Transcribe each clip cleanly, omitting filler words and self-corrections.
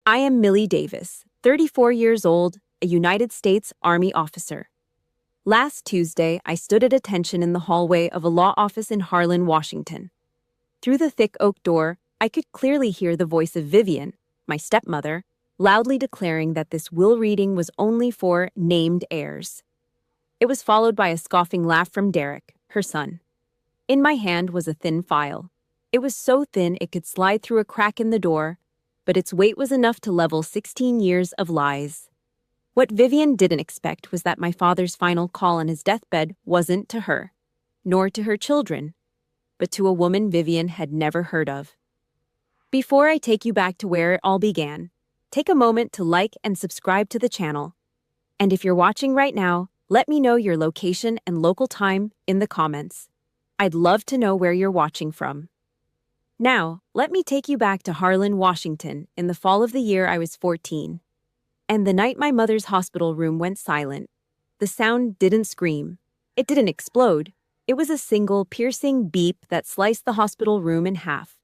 I am Millie Davis, 34 years old, a United States Army officer. Last Tuesday, I stood at attention in the hallway of a law office in Harlan, Washington. Through the thick oak door, I could clearly hear the voice of Vivian, my stepmother, loudly declaring that this will reading was only for named heirs. It was followed by a scoffing laugh from Derek, her son. In my hand was a thin file. It was so thin it could slide through a crack in the door, but its weight was enough to level 16 years of lies. What Vivian didn't expect was that my father's final call on his deathbed wasn't to her, nor to her children, but to a woman Vivian had never heard of. Before I take you back to where it all began, take a moment to like and subscribe to the channel. And if you're watching right now, let me know your location and local time in the comments. I'd love to know where you're watching from. Now, let me take you back to Harlan, Washington, in the fall of the year I was 14. And the night my mother's hospital room went silent, the sound didn't scream. It didn't explode. It was a single, piercing beep that sliced the hospital room in half.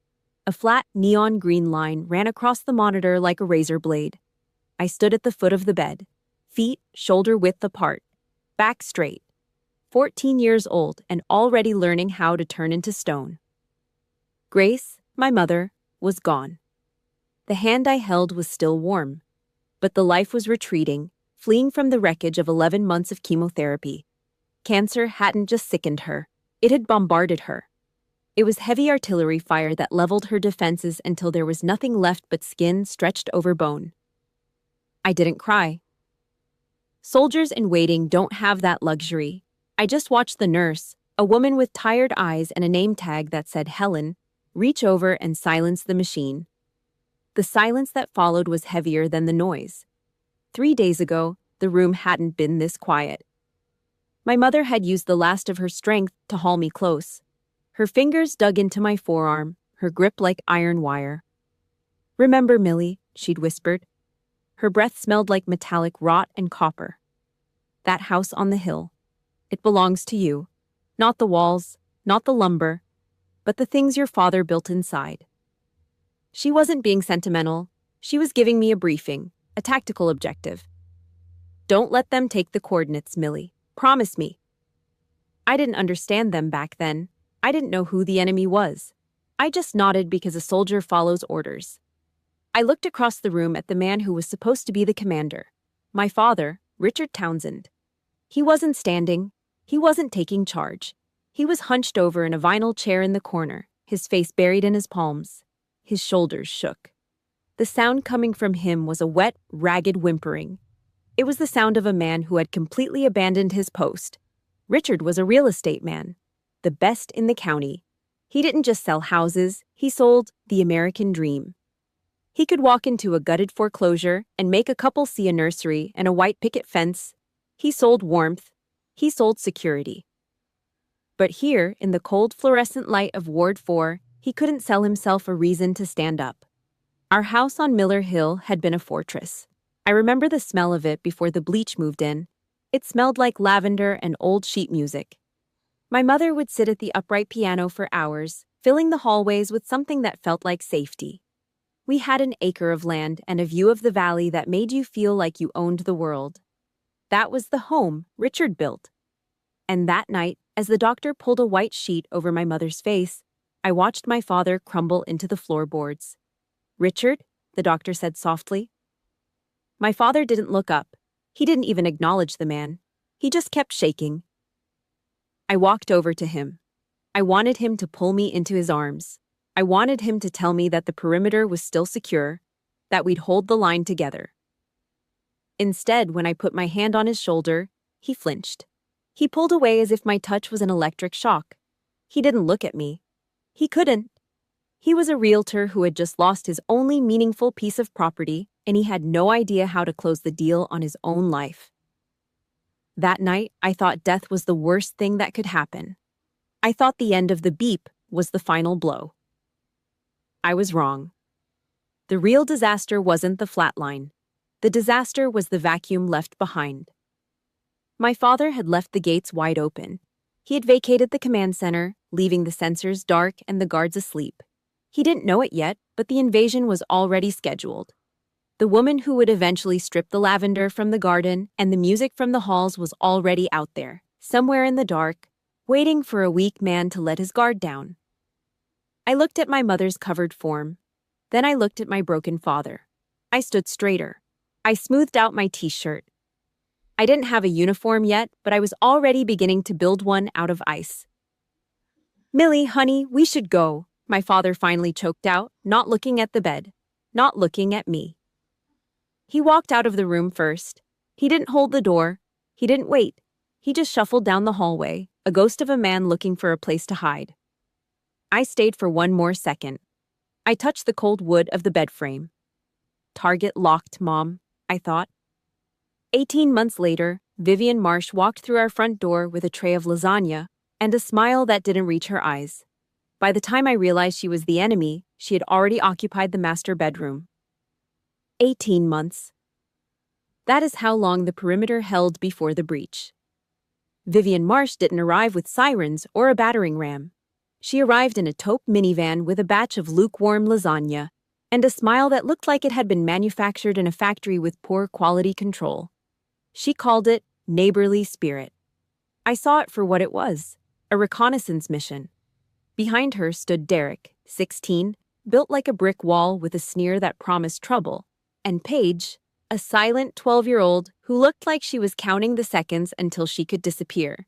A flat, neon green line ran across the monitor like a razor blade. I stood at the foot of the bed, feet shoulder-width apart, back straight, 14 years old and already learning how to turn into stone. Grace, my mother, was gone. The hand I held was still warm, but the life was retreating, fleeing from the wreckage of 11 months of chemotherapy. Cancer hadn't just sickened her, it had bombarded her. It was heavy artillery fire that leveled her defenses until there was nothing left but skin stretched over bone. I didn't cry. Soldiers in waiting don't have that luxury. I just watched the nurse, a woman with tired eyes and a name tag that said Helen, reach over and silence the machine. The silence that followed was heavier than the noise. 3 days ago, the room hadn't been this quiet. My mother had used the last of her strength to haul me close. Her fingers dug into my forearm, her grip like iron wire. "Remember, Millie," she'd whispered. Her breath smelled like metallic rot and copper. "That house on the hill. It belongs to you. Not the walls, not the lumber, but the things your father built inside." She wasn't being sentimental. She was giving me a briefing, a tactical objective. "Don't let them take the coordinates, Millie. Promise me." I didn't understand them back then. I didn't know who the enemy was. I just nodded because a soldier follows orders. I looked across the room at the man who was supposed to be the commander. My father, Richard Townsend. He wasn't standing. He wasn't taking charge. He was hunched over in a vinyl chair in the corner, his face buried in his palms. His shoulders shook. The sound coming from him was a wet, ragged whimpering. It was the sound of a man who had completely abandoned his post. Richard was a real estate man, the best in the county. He didn't just sell houses, he sold the American dream. He could walk into a gutted foreclosure and make a couple see a nursery and a white picket fence. He sold warmth. He sold security. But here, in the cold fluorescent light of Ward 4, he couldn't sell himself a reason to stand up. Our house on Miller Hill had been a fortress. I remember the smell of it before the bleach moved in. It smelled like lavender and old sheet music. My mother would sit at the upright piano for hours, filling the hallways with something that felt like safety. We had an acre of land and a view of the valley that made you feel like you owned the world. That was the home Richard built. And that night, as the doctor pulled a white sheet over my mother's face, I watched my father crumble into the floorboards. "Richard," the doctor said softly. My father didn't look up. He didn't even acknowledge the man. He just kept shaking. I walked over to him. I wanted him to pull me into his arms. I wanted him to tell me that the perimeter was still secure, that we'd hold the line together. Instead, when I put my hand on his shoulder, he flinched. He pulled away as if my touch was an electric shock. He didn't look at me. He couldn't. He was a realtor who had just lost his only meaningful piece of property, and he had no idea how to close the deal on his own life. That night, I thought death was the worst thing that could happen. I thought the end of the beep was the final blow. I was wrong. The real disaster wasn't the flatline. The disaster was the vacuum left behind. My father had left the gates wide open. He had vacated the command center, leaving the sensors dark and the guards asleep. He didn't know it yet, but the invasion was already scheduled. The woman who would eventually strip the lavender from the garden and the music from the halls was already out there, somewhere in the dark, waiting for a weak man to let his guard down. I looked at my mother's covered form. Then I looked at my broken father. I stood straighter. I smoothed out my t-shirt. I didn't have a uniform yet, but I was already beginning to build one out of ice. "Millie, honey, we should go," my father finally choked out, not looking at the bed, not looking at me. He walked out of the room first. He didn't hold the door. He didn't wait. He just shuffled down the hallway, a ghost of a man looking for a place to hide. I stayed for one more second. I touched the cold wood of the bed frame. Target locked, Mom, I thought. 18 months later, Vivian Marsh walked through our front door with a tray of lasagna and a smile that didn't reach her eyes. By the time I realized she was the enemy, she had already occupied the master bedroom. 18 months. That is how long the perimeter held before the breach. Vivian Marsh didn't arrive with sirens or a battering ram. She arrived in a taupe minivan with a batch of lukewarm lasagna and a smile that looked like it had been manufactured in a factory with poor quality control. She called it neighborly spirit. I saw it for what it was, a reconnaissance mission. Behind her stood Derek, 16, built like a brick wall with a sneer that promised trouble, and Paige, a silent 12-year-old who looked like she was counting the seconds until she could disappear.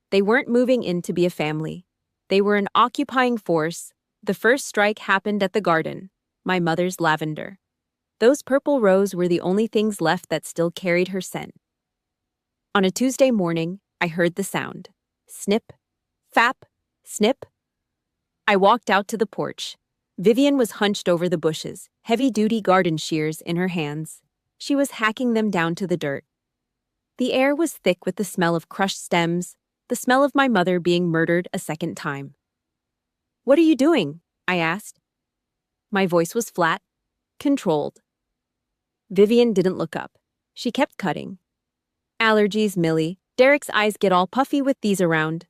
They weren't moving in to be a family. They were an occupying force. The first strike happened at the garden, my mother's lavender. Those purple rows were the only things left that still carried her scent. On a Tuesday morning, I heard the sound. Snip, fap, snip. I walked out to the porch. Vivian was hunched over the bushes, heavy-duty garden shears in her hands. She was hacking them down to the dirt. The air was thick with the smell of crushed stems, the smell of my mother being murdered a second time. "What are you doing?" I asked. My voice was flat, controlled. Vivian didn't look up. She kept cutting. "Allergies, Millie. Derek's eyes get all puffy with these around.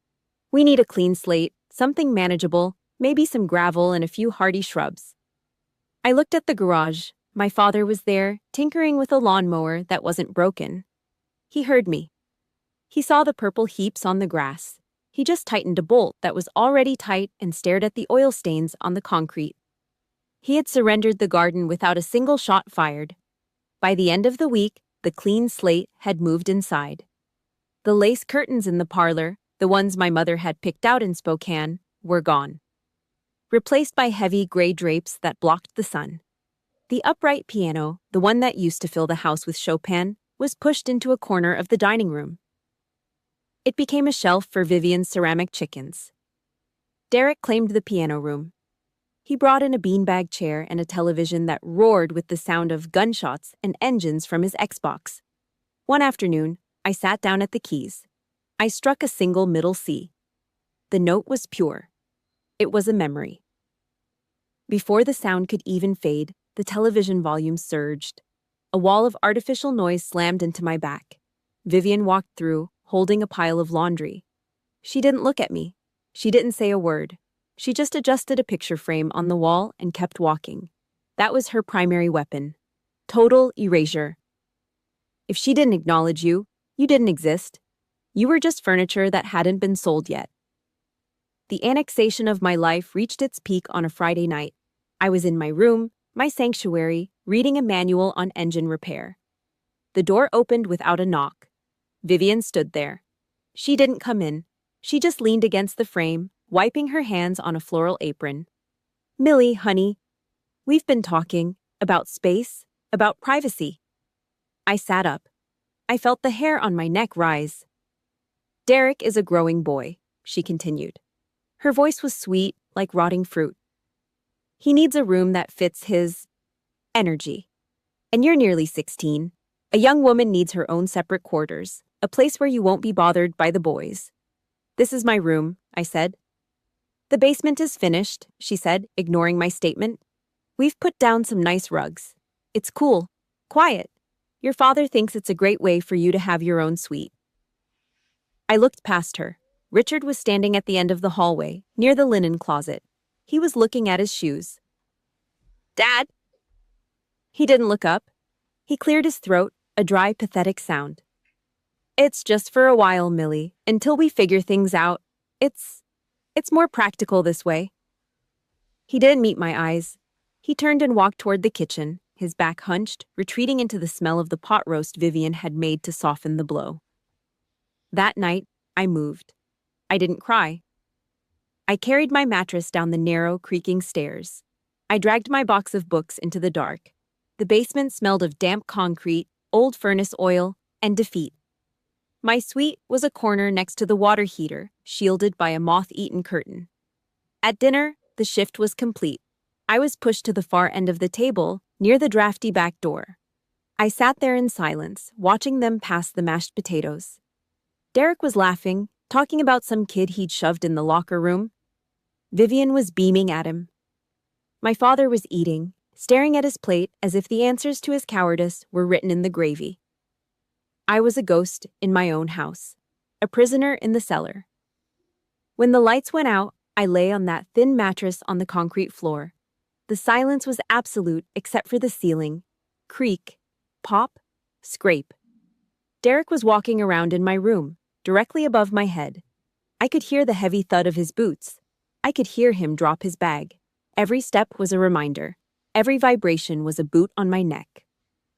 We need a clean slate, something manageable, maybe some gravel and a few hardy shrubs." I looked at the garage. My father was there, tinkering with a lawnmower that wasn't broken. He heard me. He saw the purple heaps on the grass. He just tightened a bolt that was already tight and stared at the oil stains on the concrete. He had surrendered the garden without a single shot fired. By the end of the week, the clean slate had moved inside. The lace curtains in the parlor, the ones my mother had picked out in Spokane, were gone, replaced by heavy gray drapes that blocked the sun. The upright piano, the one that used to fill the house with Chopin, was pushed into a corner of the dining room. It became a shelf for Vivian's ceramic chickens. Derek claimed the piano room. He brought in a beanbag chair and a television that roared with the sound of gunshots and engines from his Xbox. One afternoon, I sat down at the keys. I struck a single middle C. The note was pure. It was a memory. Before the sound could even fade, the television volume surged. A wall of artificial noise slammed into my back. Vivian walked through, holding a pile of laundry. She didn't look at me. She didn't say a word. She just adjusted a picture frame on the wall and kept walking. That was her primary weapon. Total erasure. If she didn't acknowledge you, you didn't exist. You were just furniture that hadn't been sold yet. The annexation of my life reached its peak on a Friday night. I was in my room, my sanctuary, reading a manual on engine repair. The door opened without a knock. Vivian stood there. She didn't come in. She just leaned against the frame, wiping her hands on a floral apron. "Millie, honey, we've been talking about space, about privacy." I sat up. I felt the hair on my neck rise. "Derek is a growing boy," she continued. Her voice was sweet, like rotting fruit. "He needs a room that fits his energy. And you're nearly 16. A young woman needs her own separate quarters, a place where you won't be bothered by the boys." "This is my room," I said. "The basement is finished," she said, ignoring my statement. "We've put down some nice rugs. It's cool, quiet. Your father thinks it's a great way for you to have your own suite." I looked past her. Richard was standing at the end of the hallway, near the linen closet. He was looking at his shoes. "Dad?" He didn't look up. He cleared his throat, a dry, pathetic sound. It's just for a while, Millie, until we figure things out. It's more practical this way. He didn't meet my eyes. He turned and walked toward the kitchen, his back hunched, retreating into the smell of the pot roast Vivian had made to soften the blow. That night, I moved. I didn't cry. I carried my mattress down the narrow, creaking stairs. I dragged my box of books into the dark. The basement smelled of damp concrete, old furnace oil, and defeat. My suite was a corner next to the water heater, shielded by a moth-eaten curtain. At dinner, the shift was complete. I was pushed to the far end of the table, near the drafty back door. I sat there in silence, watching them pass the mashed potatoes. Derek was laughing, talking about some kid he'd shoved in the locker room. Vivian was beaming at him. My father was eating, staring at his plate as if the answers to his cowardice were written in the gravy. I was a ghost in my own house, a prisoner in the cellar. When the lights went out, I lay on that thin mattress on the concrete floor. The silence was absolute except for the ceiling. Creak, pop, scrape. Derek was walking around in my room, directly above my head. I could hear the heavy thud of his boots. I could hear him drop his bag. Every step was a reminder. Every vibration was a boot on my neck.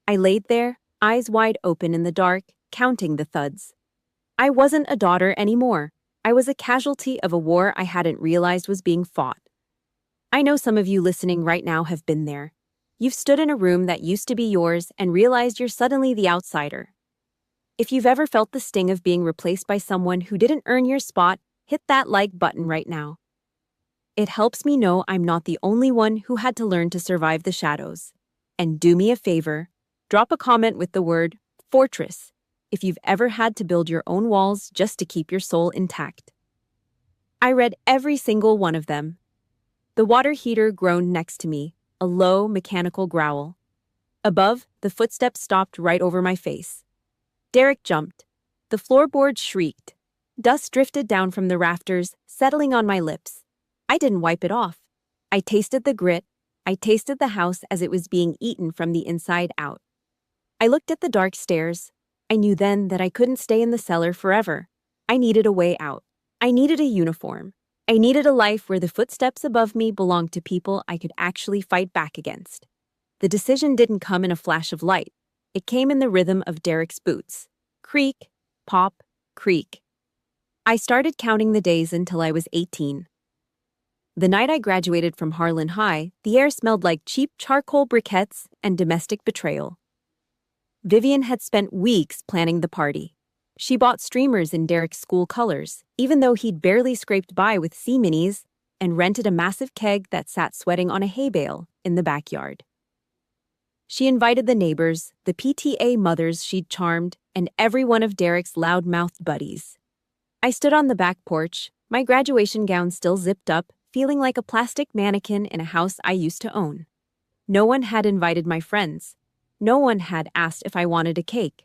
I laid there, eyes wide open in the dark, counting the thuds. I wasn't a daughter anymore. I was a casualty of a war I hadn't realized was being fought. I know some of you listening right now have been there. You've stood in a room that used to be yours and realized you're suddenly the outsider. If you've ever felt the sting of being replaced by someone who didn't earn your spot, hit that like button right now. It helps me know I'm not the only one who had to learn to survive the shadows. And do me a favor, drop a comment with the word fortress if you've ever had to build your own walls just to keep your soul intact. I read every single one of them. The water heater groaned next to me, a low, mechanical growl. Above, the footsteps stopped right over my face. Derek jumped. The floorboards shrieked. Dust drifted down from the rafters, settling on my lips. I didn't wipe it off. I tasted the grit. I tasted the house as it was being eaten from the inside out. I looked at the dark stairs. I knew then that I couldn't stay in the cellar forever. I needed a way out. I needed a uniform. I needed a life where the footsteps above me belonged to people I could actually fight back against. The decision didn't come in a flash of light. It came in the rhythm of Derek's boots. Creak, pop, creak. I started counting the days until I was 18. The night I graduated from Harlan High, the air smelled like cheap charcoal briquettes and domestic betrayal. Vivian had spent weeks planning the party. She bought streamers in Derek's school colors, even though he'd barely scraped by with sea minis, and rented a massive keg that sat sweating on a hay bale in the backyard. She invited the neighbors, the PTA mothers she'd charmed, and every one of Derek's loud-mouthed buddies. I stood on the back porch, my graduation gown still zipped up, feeling like a plastic mannequin in a house I used to own. No one had invited my friends. No one had asked if I wanted a cake.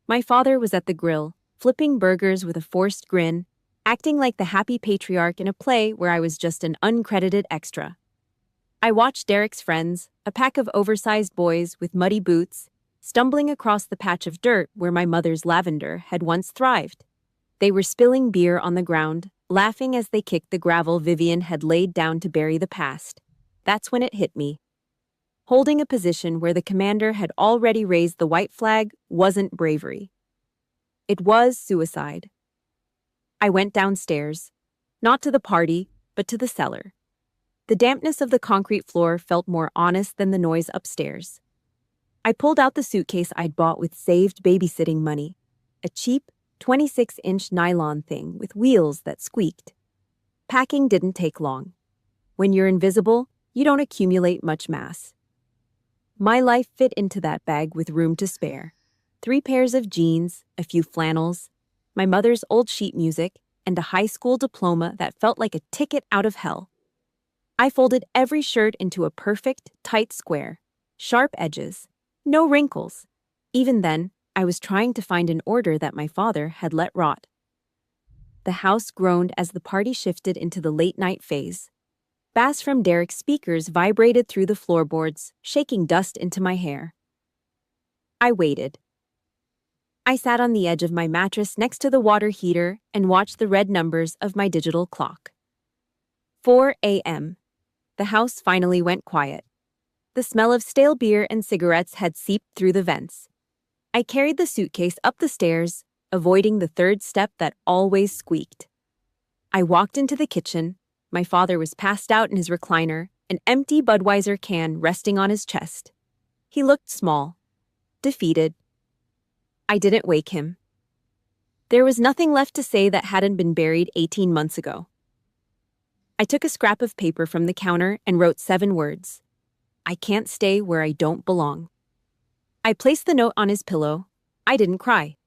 My father was at the grill, flipping burgers with a forced grin, acting like the happy patriarch in a play where I was just an uncredited extra. I watched Derek's friends, a pack of oversized boys with muddy boots, stumbling across the patch of dirt where my mother's lavender had once thrived. They were spilling beer on the ground, laughing as they kicked the gravel Vivian had laid down to bury the past. That's when it hit me. Holding a position where the commander had already raised the white flag wasn't bravery. It was suicide. I went downstairs, not to the party, but to the cellar. The dampness of the concrete floor felt more honest than the noise upstairs. I pulled out the suitcase I'd bought with saved babysitting money, a cheap, 26-inch nylon thing with wheels that squeaked. Packing didn't take long. When you're invisible, you don't accumulate much mass. My life fit into that bag with room to spare. 3 pairs of jeans, a few flannels, my mother's old sheet music, and a high school diploma that felt like a ticket out of hell. I folded every shirt into a perfect, tight square. Sharp edges. No wrinkles. Even then, I was trying to find an order that my father had let rot. The house groaned as the party shifted into the late-night phase. Bass from Derek's speakers vibrated through the floorboards, shaking dust into my hair. I waited. I sat on the edge of my mattress next to the water heater and watched the red numbers of my digital clock. 4 a.m. The house finally went quiet. The smell of stale beer and cigarettes had seeped through the vents. I carried the suitcase up the stairs, avoiding the third step that always squeaked. I walked into the kitchen. My father was passed out in his recliner, an empty Budweiser can resting on his chest. He looked small, defeated. I didn't wake him. There was nothing left to say that hadn't been buried 18 months ago. I took a scrap of paper from the counter and wrote 7 words. I can't stay where I don't belong. I placed the note on his pillow. I didn't cry.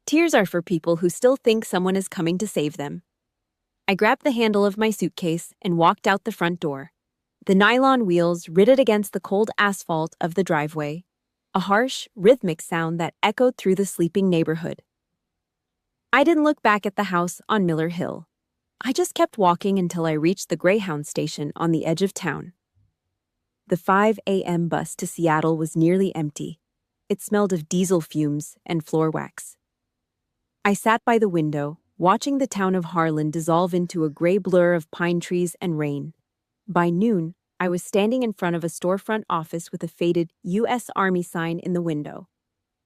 Tears are for people who still think someone is coming to save them. I grabbed the handle of my suitcase and walked out the front door. The nylon wheels ritted against the cold asphalt of the driveway, a harsh, rhythmic sound that echoed through the sleeping neighborhood. I didn't look back at the house on Miller Hill. I just kept walking until I reached the Greyhound station on the edge of town. The 5 a.m. bus to Seattle was nearly empty. It smelled of diesel fumes and floor wax. I sat by the window, watching the town of Harlan dissolve into a gray blur of pine trees and rain. By noon, I was standing in front of a storefront office with a faded U.S. Army sign in the window.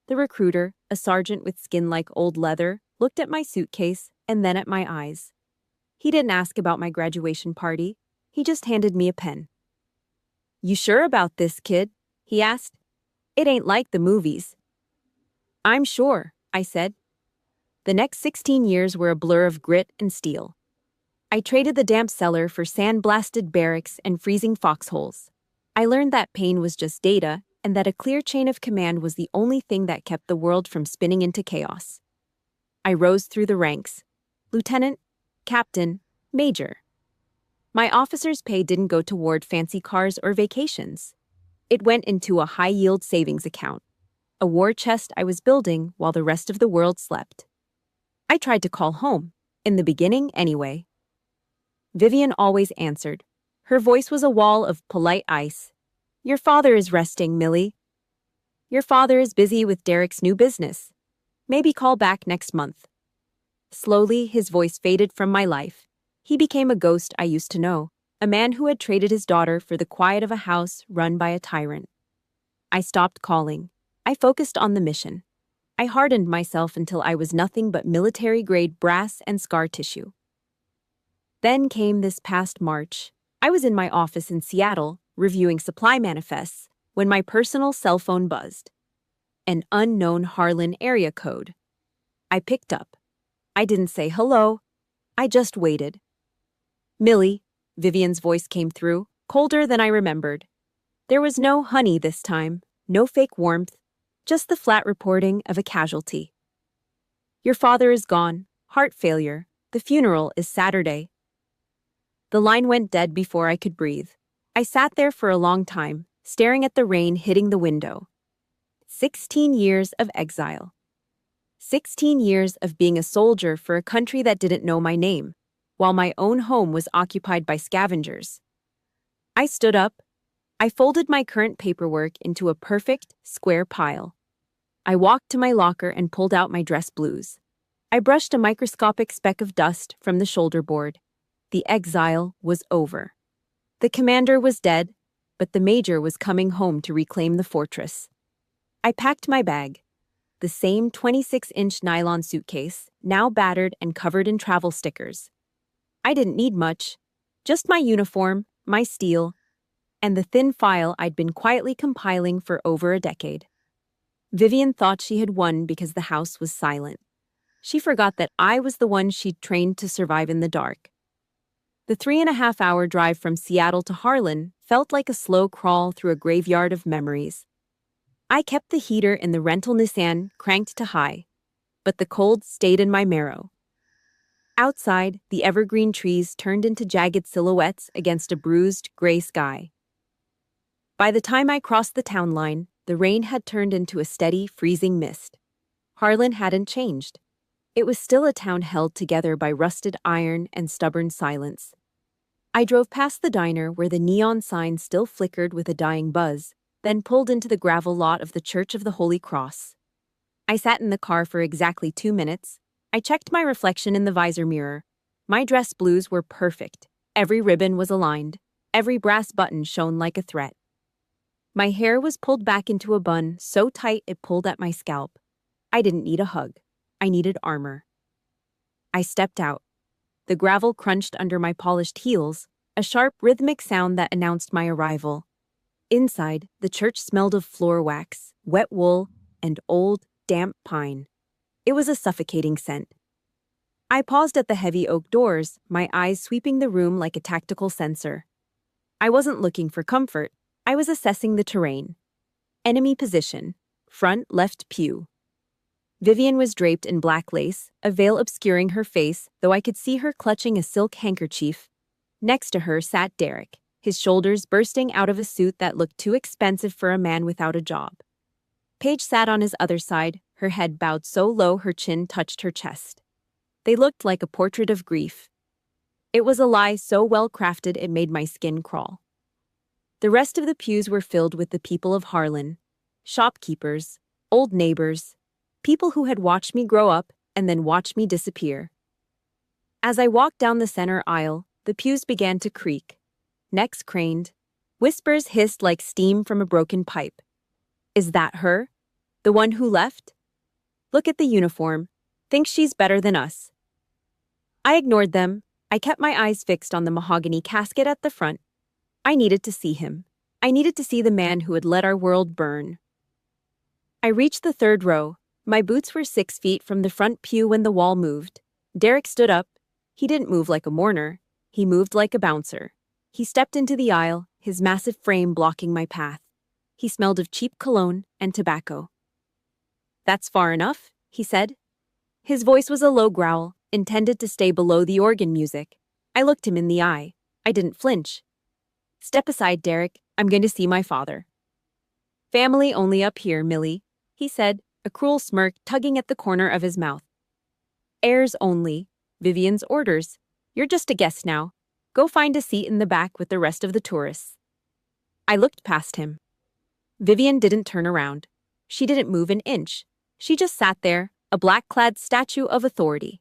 The recruiter, a sergeant with skin like old leather, looked at my suitcase and then at my eyes. He didn't ask about my graduation party. He just handed me a pen. "You sure about this, kid?" he asked. "It ain't like the movies." "I'm sure," I said. The next 16 years were a blur of grit and steel. I traded the damp cellar for sand-blasted barracks and freezing foxholes. I learned that pain was just data and that a clear chain of command was the only thing that kept the world from spinning into chaos. I rose through the ranks. Lieutenant, captain, major. My officer's pay didn't go toward fancy cars or vacations. It went into a high-yield savings account, a war chest I was building while the rest of the world slept. I tried to call home, in the beginning anyway. Vivian always answered. Her voice was a wall of polite ice. "Your father is resting, Millie. Your father is busy with Derek's new business. Maybe call back next month." Slowly, his voice faded from my life. He became a ghost I used to know, a man who had traded his daughter for the quiet of a house run by a tyrant. I stopped calling. I focused on the mission. I hardened myself until I was nothing but military-grade brass and scar tissue. Then came this past March. I was in my office in Seattle, reviewing supply manifests, when my personal cell phone buzzed. An unknown Harlan area code. I picked up. I didn't say hello. I just waited. "Millie," Vivian's voice came through, colder than I remembered. There was no honey this time, no fake warmth, just the flat reporting of a casualty. "Your father is gone, heart failure. The funeral is Saturday." The line went dead before I could breathe. I sat there for a long time, staring at the rain hitting the window. 16 years of exile. 16 years of being a soldier for a country that didn't know my name, while my own home was occupied by scavengers. I stood up. I folded my current paperwork into a perfect, square pile. I walked to my locker and pulled out my dress blues. I brushed a microscopic speck of dust from the shoulder board. The exile was over. The commander was dead, but the major was coming home to reclaim the fortress. I packed my bag. The same 26-inch nylon suitcase, now battered and covered in travel stickers. I didn't need much, just my uniform, my steel, and the thin file I'd been quietly compiling for over a decade. Vivian thought she had won because the house was silent. She forgot that I was the one she'd trained to survive in the dark. The 3.5-hour drive from Seattle to Harlan felt like a slow crawl through a graveyard of memories. I kept the heater in the rental Nissan cranked to high, but the cold stayed in my marrow. Outside, the evergreen trees turned into jagged silhouettes against a bruised, gray sky. By the time I crossed the town line, the rain had turned into a steady, freezing mist. Harlan hadn't changed. It was still a town held together by rusted iron and stubborn silence. I drove past the diner where the neon sign still flickered with a dying buzz, then pulled into the gravel lot of the Church of the Holy Cross. I sat in the car for exactly 2 minutes. I checked my reflection in the visor mirror. My dress blues were perfect. Every ribbon was aligned. Every brass button shone like a threat. My hair was pulled back into a bun so tight it pulled at my scalp. I didn't need a hug. I needed armor. I stepped out. The gravel crunched under my polished heels, a sharp, rhythmic sound that announced my arrival. Inside, the church smelled of floor wax, wet wool, and old, damp pine. It was a suffocating scent. I paused at the heavy oak doors, my eyes sweeping the room like a tactical sensor. I wasn't looking for comfort. I was assessing the terrain. Enemy position. Front left pew. Vivian was draped in black lace, a veil obscuring her face, though I could see her clutching a silk handkerchief. Next to her sat Derek, his shoulders bursting out of a suit that looked too expensive for a man without a job. Paige sat on his other side, her head bowed so low her chin touched her chest. They looked like a portrait of grief. It was a lie so well crafted it made my skin crawl. The rest of the pews were filled with the people of Harlan, shopkeepers, old neighbors, people who had watched me grow up and then watched me disappear. As I walked down the center aisle, the pews began to creak. Necks craned. Whispers hissed like steam from a broken pipe. Is that her? The one who left? Look at the uniform. Thinks she's better than us. I ignored them. I kept my eyes fixed on the mahogany casket at the front. I needed to see him. I needed to see the man who had let our world burn. I reached the third row. My boots were 6 feet from the front pew when the wall moved. Derek stood up. He didn't move like a mourner. He moved like a bouncer. He stepped into the aisle, his massive frame blocking my path. He smelled of cheap cologne and tobacco. That's far enough, he said. His voice was a low growl, intended to stay below the organ music. I looked him in the eye. I didn't flinch. Step aside, Derek. I'm going to see my father. Family only up here, Millie, he said, a cruel smirk tugging at the corner of his mouth. Heirs only. Vivian's orders. You're just a guest now. Go find a seat in the back with the rest of the tourists. I looked past him. Vivian didn't turn around. She didn't move an inch. She just sat there, a black-clad statue of authority.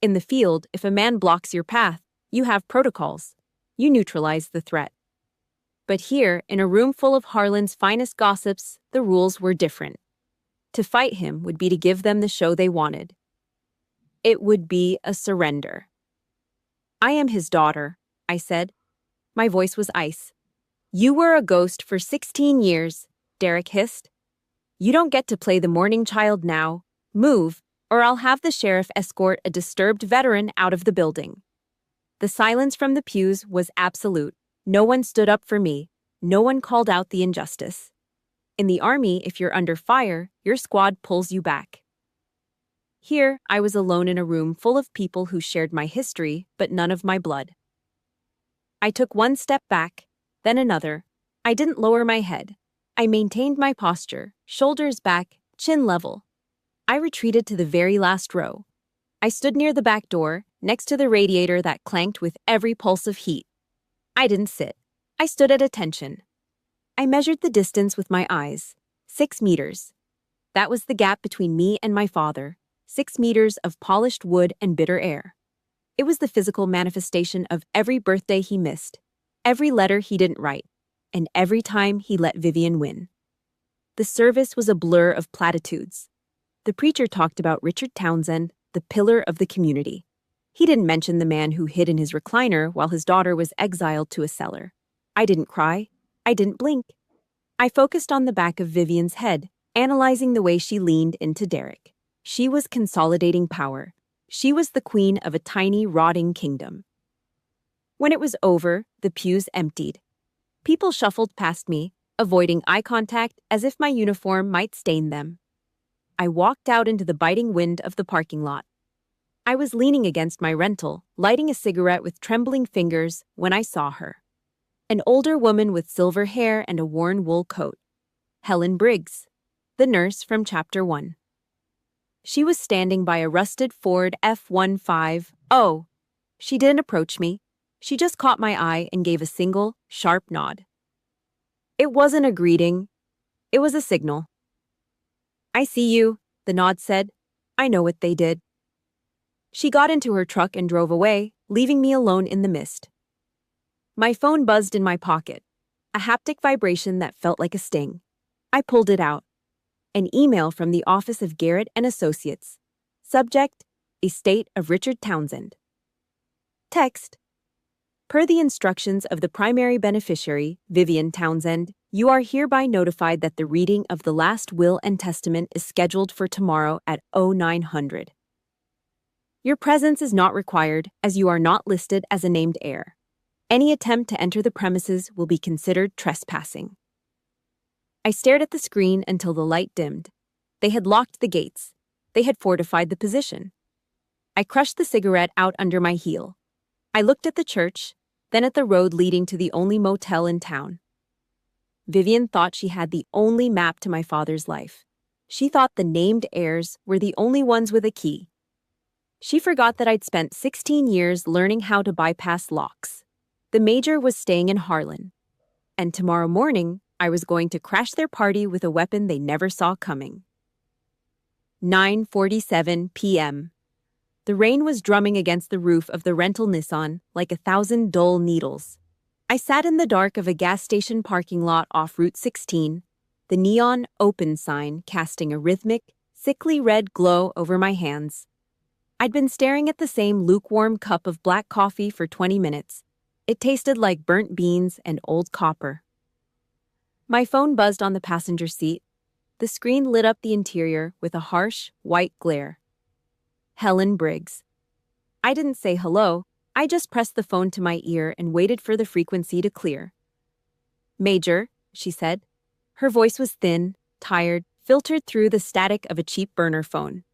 In the field, if a man blocks your path, you have protocols. You neutralize the threat. But here, in a room full of Harlan's finest gossips, the rules were different. To fight him would be to give them the show they wanted. It would be a surrender. I am his daughter, I said. My voice was ice. You were a ghost for 16 years, Derek hissed. You don't get to play the mourning child now. Move, or I'll have the sheriff escort a disturbed veteran out of the building. The silence from the pews was absolute. No one stood up for me. No one called out the injustice. In the army, if you're under fire, your squad pulls you back. Here, I was alone in a room full of people who shared my history, but none of my blood. I took one step back, then another. I didn't lower my head. I maintained my posture, shoulders back, chin level. I retreated to the very last row. I stood near the back door, next to the radiator that clanked with every pulse of heat. I didn't sit. I stood at attention. I measured the distance with my eyes. 6 meters. That was the gap between me and my father. 6 meters of polished wood and bitter air. It was the physical manifestation of every birthday he missed, every letter he didn't write, and every time he let Vivian win. The service was a blur of platitudes. The preacher talked about Richard Townsend, the pillar of the community. He didn't mention the man who hid in his recliner while his daughter was exiled to a cellar. I didn't cry. I didn't blink. I focused on the back of Vivian's head, analyzing the way she leaned into Derek. She was consolidating power. She was the queen of a tiny, rotting kingdom. When it was over, the pews emptied. People shuffled past me, avoiding eye contact as if my uniform might stain them. I walked out into the biting wind of the parking lot. I was leaning against my rental, lighting a cigarette with trembling fingers when I saw her. An older woman with silver hair and a worn wool coat. Helen Briggs, the nurse from Chapter 1. She was standing by a rusted Ford F-15. She didn't approach me. She just caught my eye and gave a single, sharp nod. It wasn't a greeting. It was a signal. I see you, the nod said. I know what they did. She got into her truck and drove away, leaving me alone in the mist. My phone buzzed in my pocket, a haptic vibration that felt like a sting. I pulled it out. An email from the office of Garrett and Associates. Subject, Estate of Richard Townsend. Text. Per the instructions of the primary beneficiary, Vivian Townsend, you are hereby notified that the reading of the last will and testament is scheduled for tomorrow at 0900. Your presence is not required as you are not listed as a named heir. Any attempt to enter the premises will be considered trespassing. I stared at the screen until the light dimmed. They had locked the gates. They had fortified the position. I crushed the cigarette out under my heel. I looked at the church, then at the road leading to the only motel in town. Vivian thought she had the only map to my father's life. She thought the named heirs were the only ones with a key. She forgot that I'd spent 16 years learning how to bypass locks. The major was staying in Harlan. And tomorrow morning, I was going to crash their party with a weapon they never saw coming. 9:47 p.m. The rain was drumming against the roof of the rental Nissan like 1,000 dull needles. I sat in the dark of a gas station parking lot off Route 16, the neon open sign casting a rhythmic, sickly red glow over my hands. I'd been staring at the same lukewarm cup of black coffee for 20 minutes. It tasted like burnt beans and old copper. My phone buzzed on the passenger seat. The screen lit up the interior with a harsh, white glare. Helen Briggs. I didn't say hello. I just pressed the phone to my ear and waited for the frequency to clear. Major, she said. Her voice was thin, tired, filtered through the static of a cheap burner phone.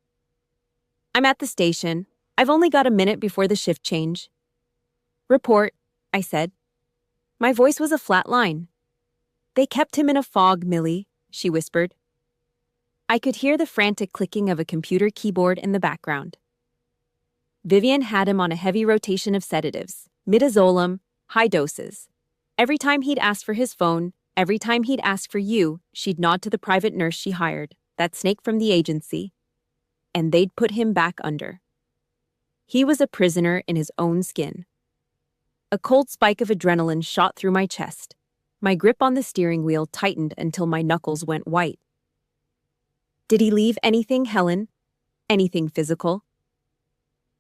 I'm at the station. I've only got a minute before the shift change. Report, I said. My voice was a flat line. They kept him in a fog, Millie, she whispered. I could hear the frantic clicking of a computer keyboard in the background. Vivian had him on a heavy rotation of sedatives, midazolam, high doses. Every time he'd ask for his phone, every time he'd ask for you, she'd nod to the private nurse she hired, that snake from the agency, and they'd put him back under. He was a prisoner in his own skin. A cold spike of adrenaline shot through my chest. My grip on the steering wheel tightened until my knuckles went white. Did he leave anything, Helen? Anything physical?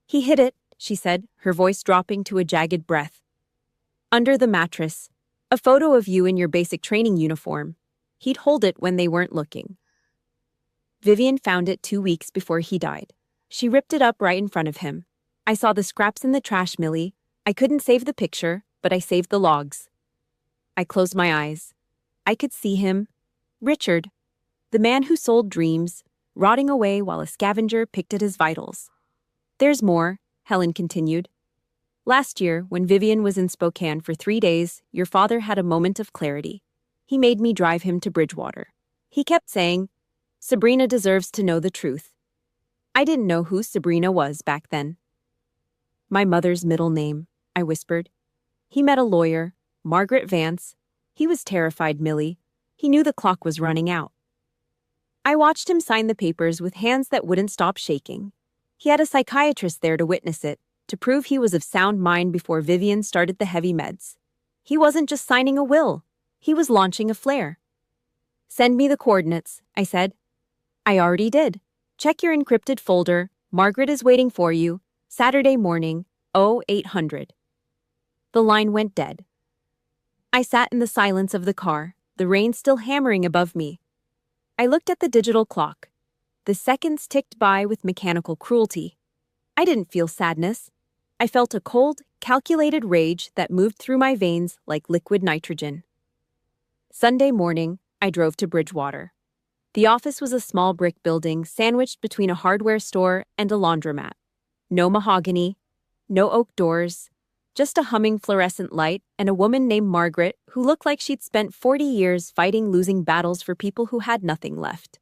He hid it, she said, her voice dropping to a jagged breath. Under the mattress, a photo of you in your basic training uniform. He'd hold it when they weren't looking. Vivian found it 2 weeks before he died. She ripped it up right in front of him. I saw the scraps in the trash, Millie. I couldn't save the picture, but I saved the logs. I closed my eyes. I could see him. Richard, the man who sold dreams, rotting away while a scavenger picked at his vitals. There's more, Helen continued. Last year, when Vivian was in Spokane for 3 days, your father had a moment of clarity. He made me drive him to Bridgewater. He kept saying, Sabrina deserves to know the truth. I didn't know who Sabrina was back then. My mother's middle name, I whispered. He met a lawyer, Margaret Vance. He was terrified, Millie. He knew the clock was running out. I watched him sign the papers with hands that wouldn't stop shaking. He had a psychiatrist there to witness it, to prove he was of sound mind before Vivian started the heavy meds. He wasn't just signing a will. He was launching a flare. Send me the coordinates, I said. I already did. Check your encrypted folder. Margaret is waiting for you. Saturday morning, 0800. The line went dead. I sat in the silence of the car, the rain still hammering above me. I looked at the digital clock. The seconds ticked by with mechanical cruelty. I didn't feel sadness. I felt a cold, calculated rage that moved through my veins like liquid nitrogen. Sunday morning, I drove to Bridgewater. The office was a small brick building sandwiched between a hardware store and a laundromat. No mahogany, no oak doors, just a humming fluorescent light and a woman named Margaret who looked like she'd spent 40 years fighting losing battles for people who had nothing left.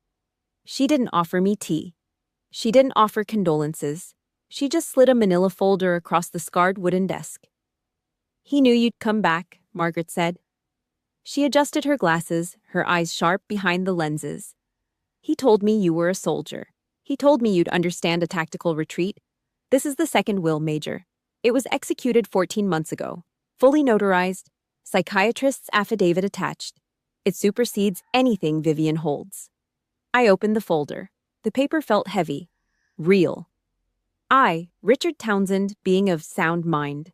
She didn't offer me tea. She didn't offer condolences. She just slid a manila folder across the scarred wooden desk. He knew you'd come back, Margaret said. She adjusted her glasses, her eyes sharp behind the lenses. He told me you were a soldier. He told me you'd understand a tactical retreat. This is the second will, Major. It was executed 14 months ago. Fully notarized, psychiatrist's affidavit attached. It supersedes anything Vivian holds. I opened the folder. The paper felt heavy. Real. I, Richard Townsend, being of sound mind.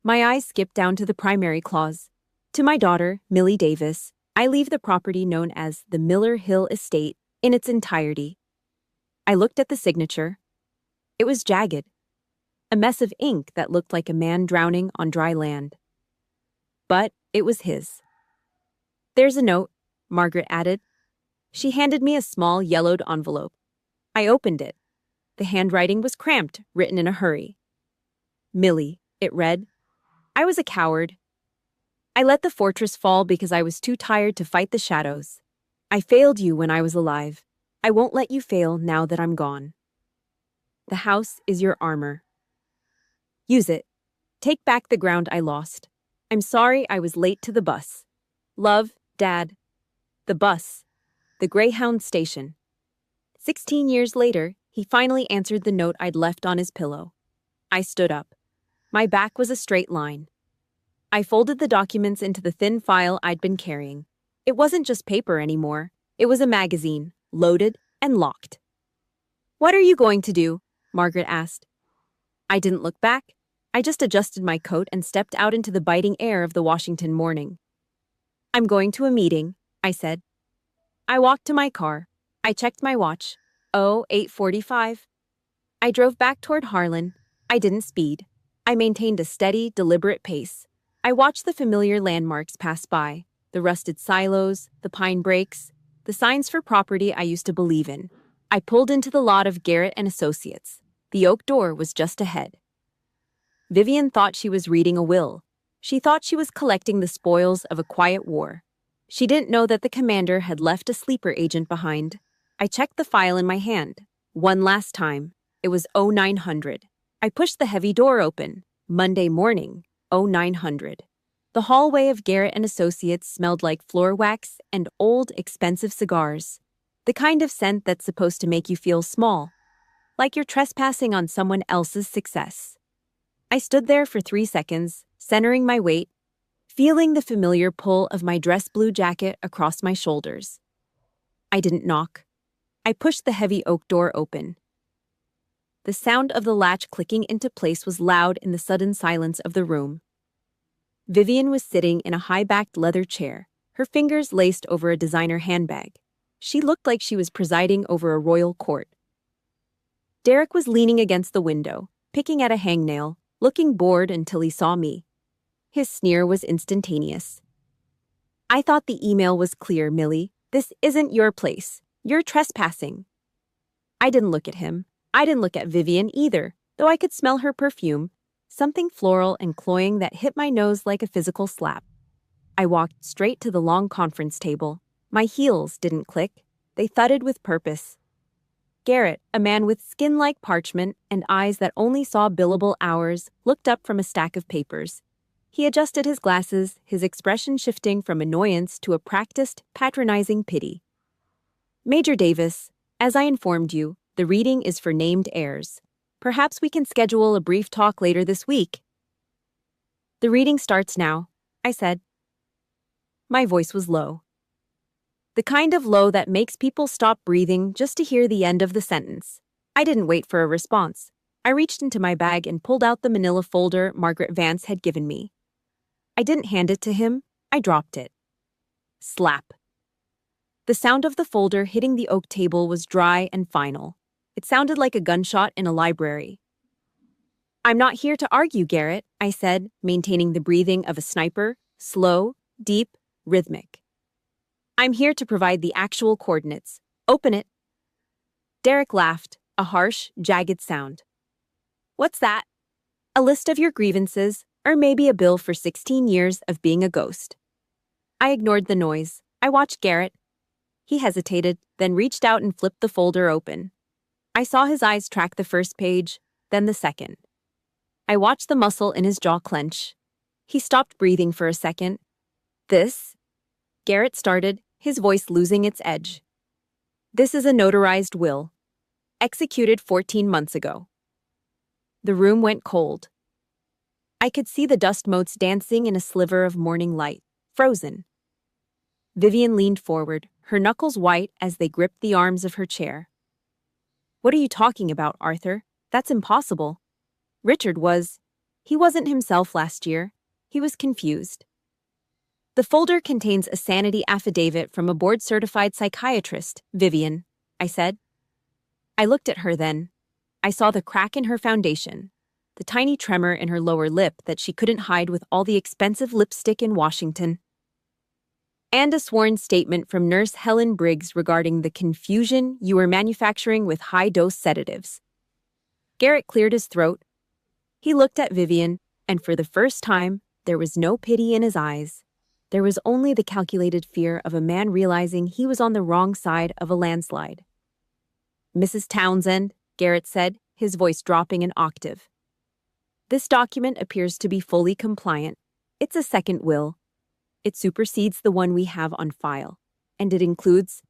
My eyes skipped down to the primary clause. To my daughter, Millie Davis, I leave the property known as the Miller Hill Estate in its entirety. I looked at the signature. It was jagged. A mess of ink that looked like a man drowning on dry land. But it was his. There's a note, Margaret added. She handed me a small yellowed envelope. I opened it. The handwriting was cramped, written in a hurry. Millie, it read. I was a coward. I let the fortress fall because I was too tired to fight the shadows. I failed you when I was alive. I won't let you fail now that I'm gone. The house is your armor. Use it. Take back the ground I lost. I'm sorry I was late to the bus. Love, Dad. The bus. The Greyhound station. 16 years later, he finally answered the note I'd left on his pillow. I stood up. My back was a straight line. I folded the documents into the thin file I'd been carrying. It wasn't just paper anymore. It was a magazine, loaded and locked. What are you going to do? Margaret asked. I didn't look back. I just adjusted my coat and stepped out into the biting air of the Washington morning. I'm going to a meeting, I said. I walked to my car. I checked my watch. 8:45. I drove back toward Harlan. I didn't speed. I maintained a steady, deliberate pace. I watched the familiar landmarks pass by, the rusted silos, the pine brakes, the signs for property I used to believe in. I pulled into the lot of Garrett and Associates. The oak door was just ahead. Vivian thought she was reading a will. She thought she was collecting the spoils of a quiet war. She didn't know that the commander had left a sleeper agent behind. I checked the file in my hand. One last time. It was 0900. I pushed the heavy door open. Monday morning, 0900. The hallway of Garrett and Associates smelled like floor wax and old, expensive cigars. The kind of scent that's supposed to make you feel small, like you're trespassing on someone else's success. I stood there for 3 seconds, centering my weight, feeling the familiar pull of my dress blue jacket across my shoulders. I didn't knock. I pushed the heavy oak door open. The sound of the latch clicking into place was loud in the sudden silence of the room. Vivian was sitting in a high-backed leather chair, her fingers laced over a designer handbag. She looked like she was presiding over a royal court. Derek was leaning against the window, picking at a hangnail, looking bored until he saw me. His sneer was instantaneous. I thought the email was clear, Millie. This isn't your place. You're trespassing. I didn't look at him. I didn't look at Vivian either, though I could smell her perfume, something floral and cloying that hit my nose like a physical slap. I walked straight to the long conference table. My heels didn't click. They thudded with purpose. Garrett, a man with skin like parchment and eyes that only saw billable hours, looked up from a stack of papers. He adjusted his glasses, his expression shifting from annoyance to a practiced, patronizing pity. Major Davis, as I informed you, the reading is for named heirs. Perhaps we can schedule a brief talk later this week. The reading starts now, I said. My voice was low. The kind of low that makes people stop breathing just to hear the end of the sentence. I didn't wait for a response. I reached into my bag and pulled out the manila folder Margaret Vance had given me. I didn't hand it to him. I dropped it. Slap. The sound of the folder hitting the oak table was dry and final. It sounded like a gunshot in a library. I'm not here to argue, Garrett, I said, maintaining the breathing of a sniper, slow, deep, rhythmic. I'm here to provide the actual coordinates. Open it. Derek laughed, a harsh, jagged sound. What's that? A list of your grievances, or maybe a bill for 16 years of being a ghost. I ignored the noise. I watched Garrett. He hesitated, then reached out and flipped the folder open. I saw his eyes track the first page, then the second. I watched the muscle in his jaw clench. He stopped breathing for a second. This Garrett started, his voice losing its edge. This is a notarized will, executed 14 months ago. The room went cold. I could see the dust motes dancing in a sliver of morning light, frozen. Vivian leaned forward, her knuckles white as they gripped the arms of her chair. What are you talking about, Arthur? That's impossible. He wasn't himself last year. He was confused. The folder contains a sanity affidavit from a board-certified psychiatrist, Vivian, I said. I looked at her then. I saw the crack in her foundation, the tiny tremor in her lower lip that she couldn't hide with all the expensive lipstick in Washington. And a sworn statement from Nurse Helen Briggs regarding the confusion you were manufacturing with high-dose sedatives. Garrett cleared his throat. He looked at Vivian, and for the first time, there was no pity in his eyes. There was only the calculated fear of a man realizing he was on the wrong side of a landslide. Mrs. Townsend, Garrett said, his voice dropping an octave. This document appears to be fully compliant. It's a second will. It supersedes the one we have on file, and it includes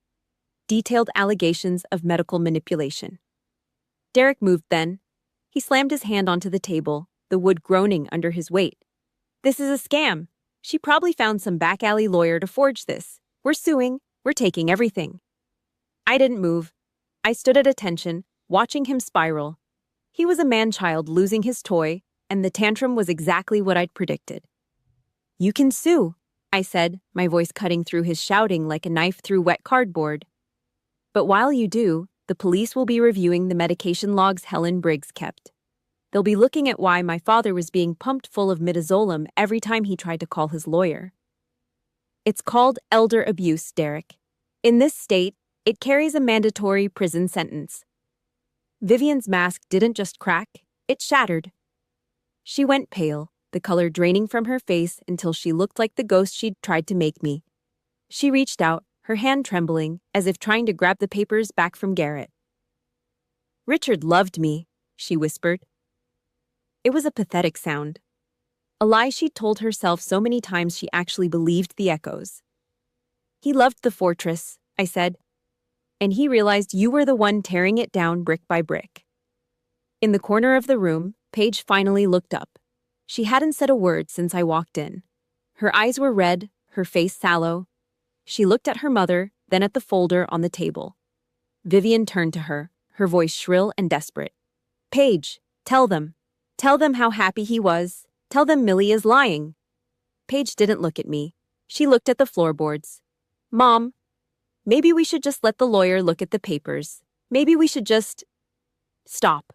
detailed allegations of medical manipulation. Derek moved then. He slammed his hand onto the table, the wood groaning under his weight. This is a scam. She probably found some back alley lawyer to forge this. We're suing. We're taking everything. I didn't move. I stood at attention, watching him spiral. He was a man-child losing his toy, and the tantrum was exactly what I'd predicted. You can sue, I said, my voice cutting through his shouting like a knife through wet cardboard. But while you do, the police will be reviewing the medication logs Helen Briggs kept. They'll be looking at why my father was being pumped full of midazolam every time he tried to call his lawyer. It's called elder abuse, Derek. In this state, it carries a mandatory prison sentence. Vivian's mask didn't just crack, it shattered. She went pale, the color draining from her face until she looked like the ghost she'd tried to make me. She reached out, her hand trembling, as if trying to grab the papers back from Garrett. Richard loved me, she whispered. It was a pathetic sound. A lie she'd told herself so many times she actually believed the echoes. He loved the fortress, I said, and he realized you were the one tearing it down brick by brick. In the corner of the room, Paige finally looked up. She hadn't said a word since I walked in. Her eyes were red, her face sallow. She looked at her mother, then at the folder on the table. Vivian turned to her, her voice shrill and desperate. Paige, tell them. Tell them how happy he was. Tell them Millie is lying. Paige didn't look at me. She looked at the floorboards. Mom, maybe we should just let the lawyer look at the papers. Maybe we should just... Stop.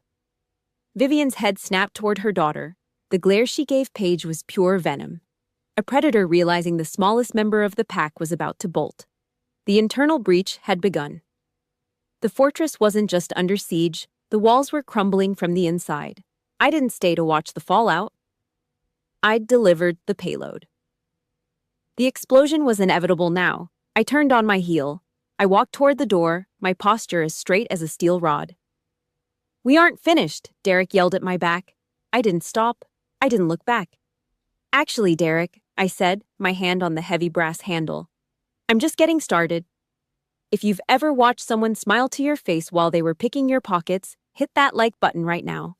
Vivian's head snapped toward her daughter. The glare she gave Paige was pure venom. A predator realizing the smallest member of the pack was about to bolt. The internal breach had begun. The fortress wasn't just under siege, the walls were crumbling from the inside. I didn't stay to watch the fallout. I'd delivered the payload. The explosion was inevitable now. I turned on my heel. I walked toward the door, my posture as straight as a steel rod. We aren't finished, Derek yelled at my back. I didn't stop. I didn't look back. Actually, Derek, I said, my hand on the heavy brass handle. I'm just getting started. If you've ever watched someone smile to your face while they were picking your pockets, hit that like button right now.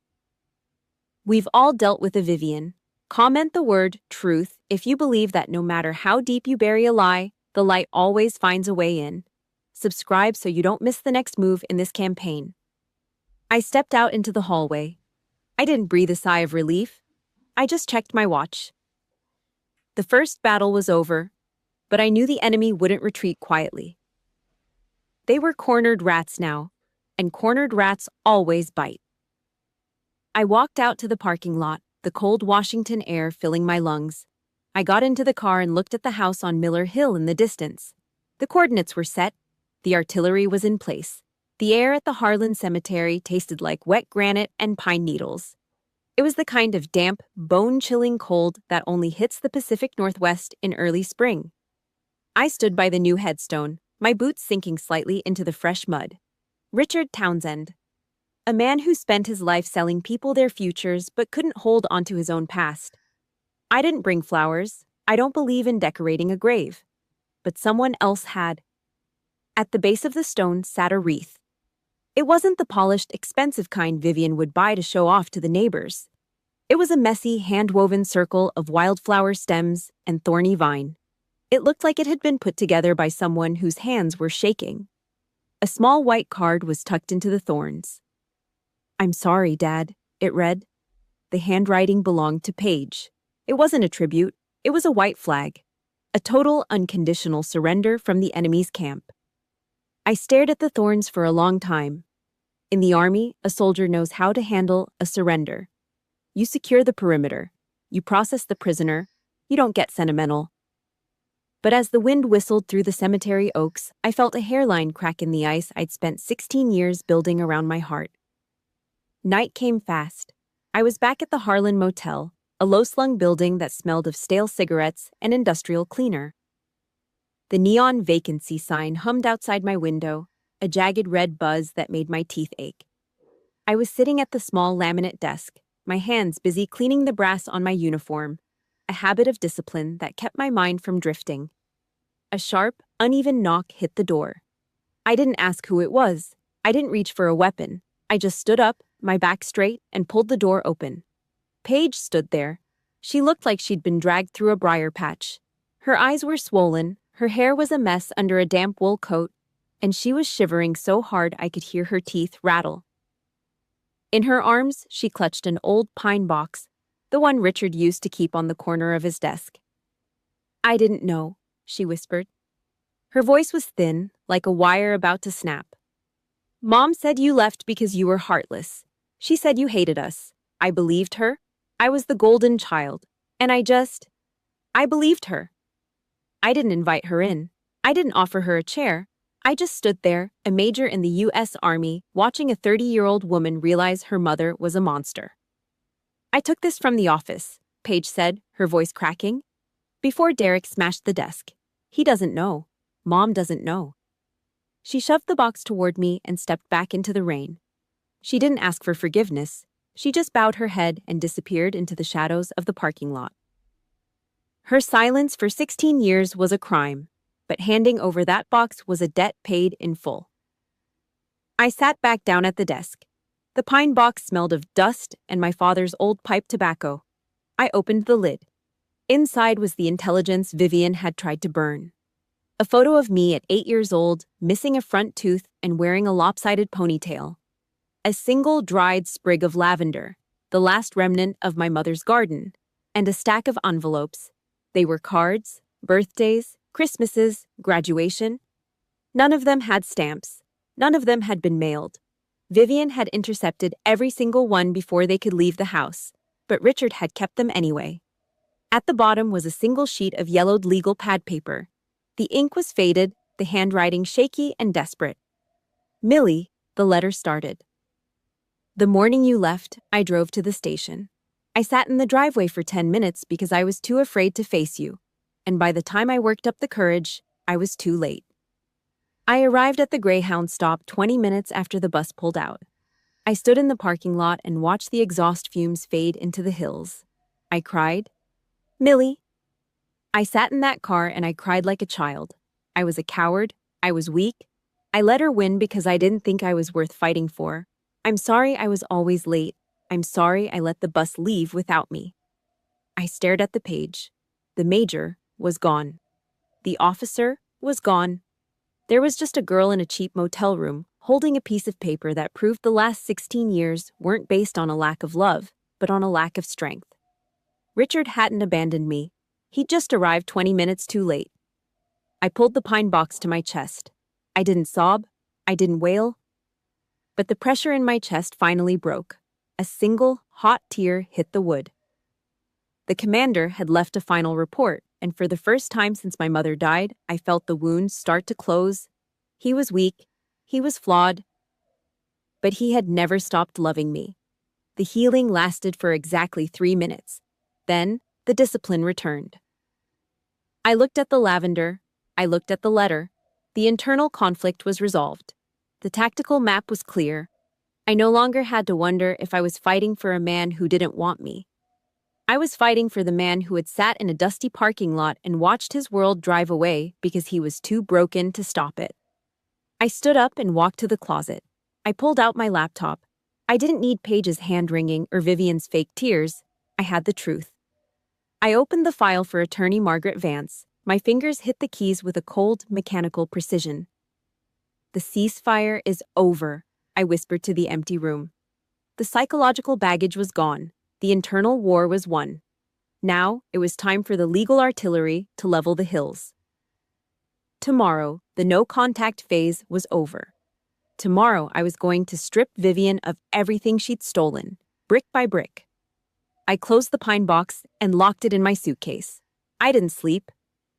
We've all dealt with a Vivian. Comment the word truth if you believe that no matter how deep you bury a lie, the light always finds a way in. Subscribe so you don't miss the next move in this campaign. I stepped out into the hallway. I didn't breathe a sigh of relief. I just checked my watch. The first battle was over, but I knew the enemy wouldn't retreat quietly. They were cornered rats now, and cornered rats always bite. I walked out to the parking lot, the cold Washington air filling my lungs. I got into the car and looked at the house on Miller Hill in the distance. The coordinates were set. The artillery was in place. The air at the Harlan Cemetery tasted like wet granite and pine needles. It was the kind of damp, bone-chilling cold that only hits the Pacific Northwest in early spring. I stood by the new headstone, my boots sinking slightly into the fresh mud. Richard Townsend. A man who spent his life selling people their futures but couldn't hold onto his own past. I didn't bring flowers. I don't believe in decorating a grave. but someone else had. At the base of the stone sat a wreath. It wasn't the polished, expensive kind Vivian would buy to show off to the neighbors. It was a messy, hand-woven circle of wildflower stems and thorny vine. It looked like it had been put together by someone whose hands were shaking. A small white card was tucked into the thorns. "I'm sorry, Dad," it read. The handwriting belonged to Paige. It wasn't a tribute, it was a white flag. A total, unconditional surrender from the enemy's camp. I stared at the thorns for a long time. In the army, a soldier knows how to handle a surrender. You secure the perimeter. You process the prisoner. You don't get sentimental. But as the wind whistled through the cemetery oaks, I felt a hairline crack in the ice I'd spent 16 years building around my heart. Night came fast. I was back at the Harlan Motel, a low-slung building that smelled of stale cigarettes and industrial cleaner. The neon vacancy sign hummed outside my window, a jagged red buzz that made my teeth ache. I was sitting at the small laminate desk, my hands busy cleaning the brass on my uniform, a habit of discipline that kept my mind from drifting. A sharp, uneven knock hit the door. I didn't ask who it was. I didn't reach for a weapon. I just stood up, my back straight, and pulled the door open. Paige stood there. She looked like she'd been dragged through a briar patch. Her eyes were swollen, her hair was a mess under a damp wool coat, and she was shivering so hard I could hear her teeth rattle. In her arms, she clutched an old pine box, the one Richard used to keep on the corner of his desk. "I didn't know," she whispered. Her voice was thin, like a wire about to snap. "Mom said you left because you were heartless. She said you hated us. I believed her. I was the golden child. And I believed her. I didn't invite her in. I didn't offer her a chair. I just stood there, a major in the U.S. Army, watching a 30-year-old woman realize her mother was a monster." "I took this from the office," Paige said, her voice cracking. "Before Derek smashed the desk. He doesn't know. Mom doesn't know." She shoved the box toward me and stepped back into the rain. She didn't ask for forgiveness. She just bowed her head and disappeared into the shadows of the parking lot. Her silence for 16 years was a crime, but handing over that box was a debt paid in full. I sat back down at the desk. The pine box smelled of dust and my father's old pipe tobacco. I opened the lid. Inside was the intelligence Vivian had tried to burn. A photo of me at 8 years old, missing a front tooth and wearing a lopsided ponytail. A single dried sprig of lavender, the last remnant of my mother's garden, and a stack of envelopes. They were cards, birthdays, Christmases, graduation. None of them had stamps. None of them had been mailed. Vivian had intercepted every single one before they could leave the house, but Richard had kept them anyway. At the bottom was a single sheet of yellowed legal pad paper. The ink was faded, the handwriting shaky and desperate. "Millie," the letter started. "The morning you left, I drove to the station. I sat in the driveway for 10 minutes because I was too afraid to face you. And by the time I worked up the courage, I was too late. I arrived at the Greyhound stop 20 minutes after the bus pulled out. I stood in the parking lot and watched the exhaust fumes fade into the hills. I cried. Millie. I sat in that car and I cried like a child. I was a coward. I was weak. I let her win because I didn't think I was worth fighting for. I'm sorry I was always late. I'm sorry I let the bus leave without me. I stared at the page. The major was gone. The officer was gone. There was just a girl in a cheap motel room holding a piece of paper that proved the last 16 years weren't based on a lack of love, but on a lack of strength. Richard hadn't abandoned me. He'd just arrived 20 minutes too late. I pulled the pine box to my chest. I didn't sob. I didn't wail. But the pressure in my chest finally broke. A single, hot tear hit the wood. The commander had left a final report, and for the first time since my mother died, I felt the wounds start to close. He was weak. He was flawed. But he had never stopped loving me. The healing lasted for exactly 3 minutes. Then, the discipline returned. I looked at the lavender. I looked at the letter. The internal conflict was resolved. The tactical map was clear. I no longer had to wonder if I was fighting for a man who didn't want me. I was fighting for the man who had sat in a dusty parking lot and watched his world drive away because he was too broken to stop it. I stood up and walked to the closet. I pulled out my laptop. I didn't need Paige's hand-wringing or Vivian's fake tears. I had the truth. I opened the file for attorney Margaret Vance. My fingers hit the keys with a cold, mechanical precision. "The ceasefire is over," I whispered to the empty room. The psychological baggage was gone. The internal war was won. Now it was time for the legal artillery to level the hills. Tomorrow, the no-contact phase was over. Tomorrow, I was going to strip Vivian of everything she'd stolen, brick by brick. I closed the pine box and locked it in my suitcase. I didn't sleep.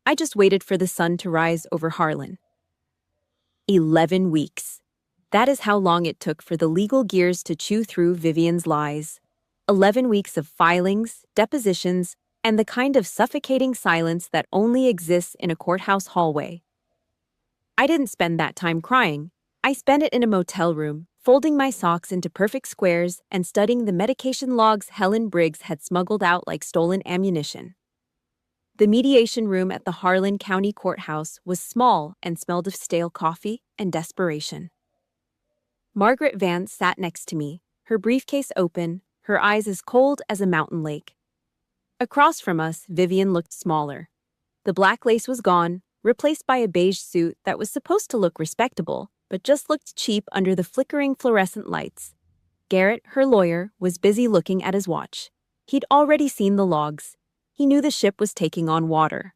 I just waited for the sun to rise over Harlan. 11 weeks. That is how long it took for the legal gears to chew through Vivian's lies. 11 weeks of filings, depositions, and the kind of suffocating silence that only exists in a courthouse hallway. I didn't spend that time crying. I spent it in a motel room, folding my socks into perfect squares and studying the medication logs Helen Briggs had smuggled out like stolen ammunition. The mediation room at the Harlan County Courthouse was small and smelled of stale coffee and desperation. Margaret Vance sat next to me, her briefcase open, her eyes as cold as a mountain lake. Across from us, Vivian looked smaller. The black lace was gone, replaced by a beige suit that was supposed to look respectable, but just looked cheap under the flickering fluorescent lights. Garrett, her lawyer, was busy looking at his watch. He'd already seen the logs. He knew the ship was taking on water.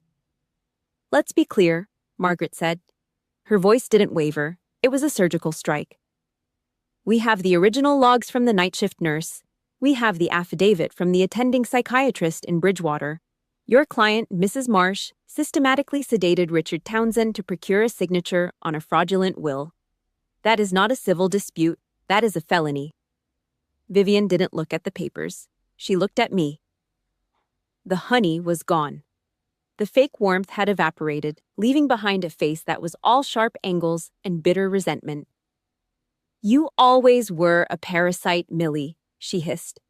"Let's be clear," Margaret said. Her voice didn't waver. It was a surgical strike. "We have the original logs from the night shift nurse. We have the affidavit from the attending psychiatrist in Bridgewater. Your client, Mrs. Marsh, systematically sedated Richard Townsend to procure a signature on a fraudulent will. That is not a civil dispute. That is a felony." Vivian didn't look at the papers. She looked at me. The honey was gone. The fake warmth had evaporated, leaving behind a face that was all sharp angles and bitter resentment. "You always were a parasite, Millie," she hissed.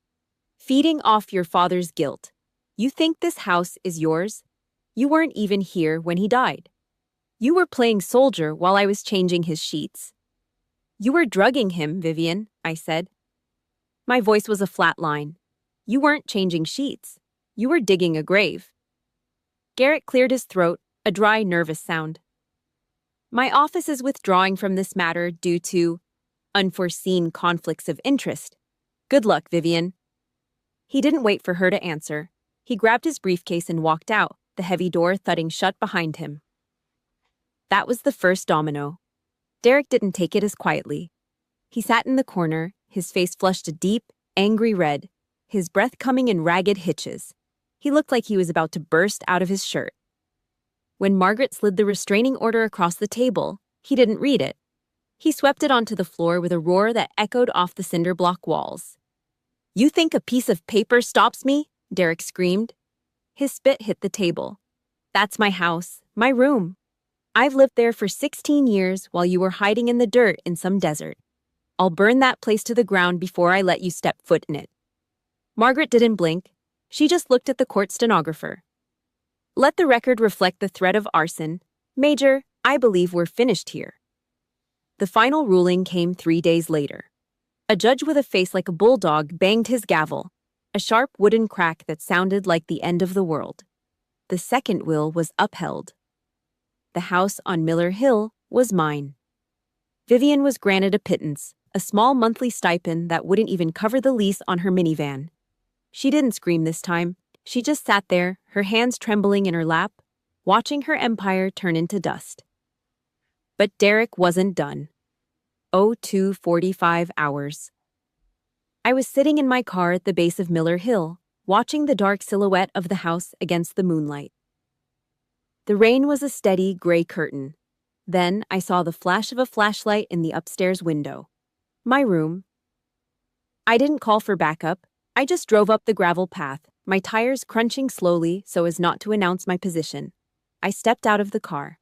"Feeding off your father's guilt. You think this house is yours? You weren't even here when he died. You were playing soldier while I was changing his sheets." "You were drugging him, Vivian," I said. My voice was a flat line. "You weren't changing sheets. You were digging a grave." Garrett cleared his throat, a dry, nervous sound. "My office is withdrawing from this matter due to unforeseen conflicts of interest. Good luck, Vivian." He didn't wait for her to answer. He grabbed his briefcase and walked out, the heavy door thudding shut behind him. That was the first domino. Derek didn't take it as quietly. He sat in the corner, his face flushed a deep, angry red, his breath coming in ragged hitches. He looked like he was about to burst out of his shirt. When Margaret slid the restraining order across the table, he didn't read it. He swept it onto the floor with a roar that echoed off the cinder block walls. "You think a piece of paper stops me?" Derek screamed. His spit hit the table. "That's my house, my room. I've lived there for 16 years while you were hiding in the dirt in some desert. I'll burn that place to the ground before I let you step foot in it." Margaret didn't blink. She just looked at the court stenographer. "Let the record reflect the threat of arson. Major, I believe we're finished here." The final ruling came 3 days later. A judge with a face like a bulldog banged his gavel, a sharp wooden crack that sounded like the end of the world. The second will was upheld. The house on Miller Hill was mine. Vivian was granted a pittance, a small monthly stipend that wouldn't even cover the lease on her minivan. She didn't scream this time. She just sat there, her hands trembling in her lap, watching her empire turn into dust. But Derek wasn't done. 02:45 hours. I was sitting in my car at the base of Miller Hill, watching the dark silhouette of the house against the moonlight. The rain was a steady gray curtain. Then I saw the flash of a flashlight in the upstairs window. My room. I didn't call for backup. I just drove up the gravel path, my tires crunching slowly so as not to announce my position. I stepped out of the car.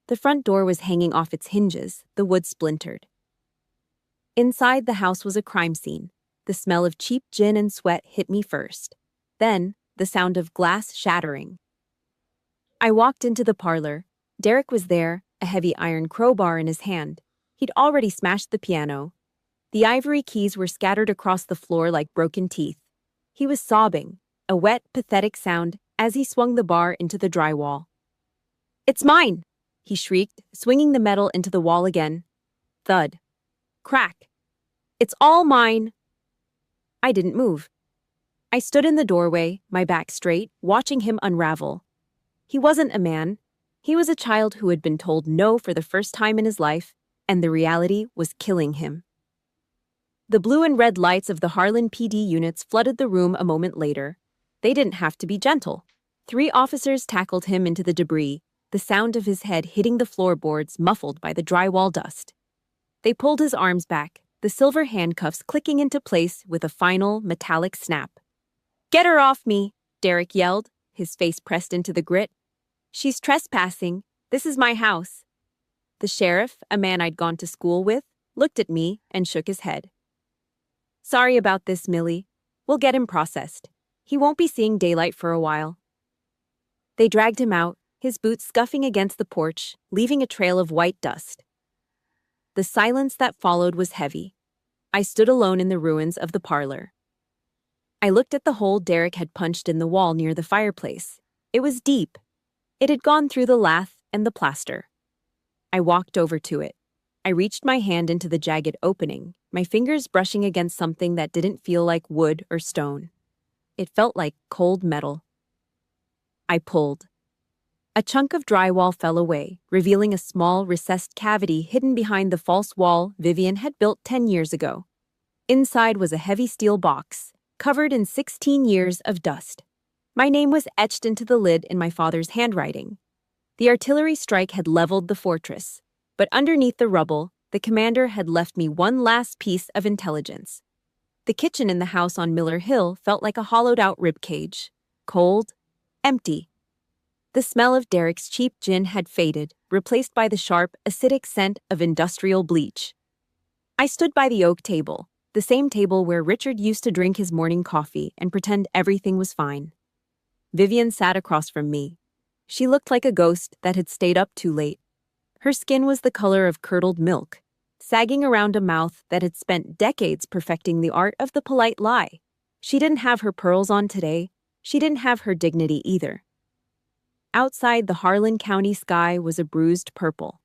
The front door was hanging off its hinges, the wood splintered. Inside the house was a crime scene. The smell of cheap gin and sweat hit me first. Then, the sound of glass shattering. I walked into the parlor. Derek was there, a heavy iron crowbar in his hand. He'd already smashed the piano. The ivory keys were scattered across the floor like broken teeth. He was sobbing, a wet, pathetic sound, as he swung the bar into the drywall. "It's mine!" he shrieked, swinging the metal into the wall again. Thud. Crack. "It's all mine!" I didn't move. I stood in the doorway, my back straight, watching him unravel. He wasn't a man. He was a child who had been told no for the first time in his life, and the reality was killing him. The blue and red lights of the Harlan PD units flooded the room a moment later. They didn't have to be gentle. 3 officers tackled him into the debris, the sound of his head hitting the floorboards muffled by the drywall dust. They pulled his arms back, the silver handcuffs clicking into place with a final, metallic snap. "Get her off me!" Derek yelled, his face pressed into the grit. "She's trespassing. This is my house." The sheriff, a man I'd gone to school with, looked at me and shook his head. "Sorry about this, Millie. We'll get him processed. He won't be seeing daylight for a while." They dragged him out, his boots scuffing against the porch, leaving a trail of white dust. The silence that followed was heavy. I stood alone in the ruins of the parlor. I looked at the hole Derek had punched in the wall near the fireplace. It was deep. It had gone through the lath and the plaster. I walked over to it. I reached my hand into the jagged opening, my fingers brushing against something that didn't feel like wood or stone. It felt like cold metal. I pulled. A chunk of drywall fell away, revealing a small, recessed cavity hidden behind the false wall Vivian had built 10 years ago. Inside was a heavy steel box, covered in 16 years of dust. My name was etched into the lid in my father's handwriting. The artillery strike had leveled the fortress, but underneath the rubble, the commander had left me one last piece of intelligence. The kitchen in the house on Miller Hill felt like a hollowed-out ribcage. Cold, empty. The smell of Derek's cheap gin had faded, replaced by the sharp, acidic scent of industrial bleach. I stood by the oak table, the same table where Richard used to drink his morning coffee and pretend everything was fine. Vivian sat across from me. She looked like a ghost that had stayed up too late. Her skin was the color of curdled milk, sagging around a mouth that had spent decades perfecting the art of the polite lie. She didn't have her pearls on today. She didn't have her dignity either. Outside, the Harlan County sky was a bruised purple.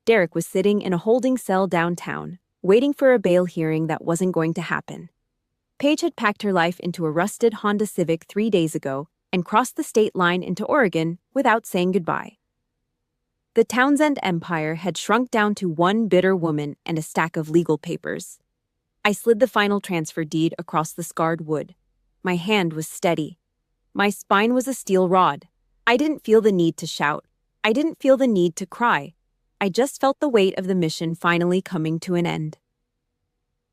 Derek was sitting in a holding cell downtown, waiting for a bail hearing that wasn't going to happen. Paige had packed her life into a rusted Honda Civic 3 days ago and crossed the state line into Oregon without saying goodbye. The Townsend empire had shrunk down to one bitter woman and a stack of legal papers. I slid the final transfer deed across the scarred wood. My hand was steady. My spine was a steel rod. I didn't feel the need to shout. I didn't feel the need to cry. I just felt the weight of the mission finally coming to an end.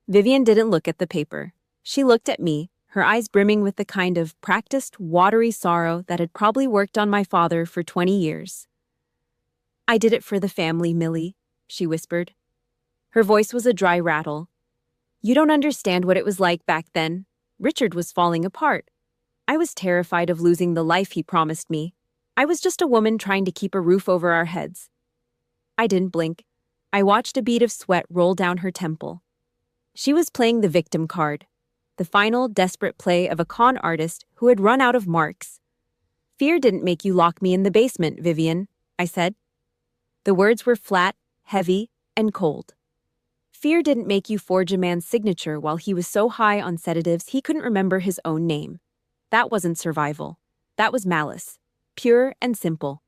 Vivian didn't look at the paper. She looked at me, her eyes brimming with the kind of practiced, watery sorrow that had probably worked on my father for 20 years. "I did it for the family, Millie," she whispered. Her voice was a dry rattle. "You don't understand what it was like back then. Richard was falling apart. I was terrified of losing the life he promised me. I was just a woman trying to keep a roof over our heads." I didn't blink. I watched a bead of sweat roll down her temple. She was playing the victim card, the final, desperate play of a con artist who had run out of marks. "Fear didn't make you lock me in the basement, Vivian," I said. The words were flat, heavy, and cold. "Fear didn't make you forge a man's signature while he was so high on sedatives he couldn't remember his own name. That wasn't survival. That was malice. Pure and simple."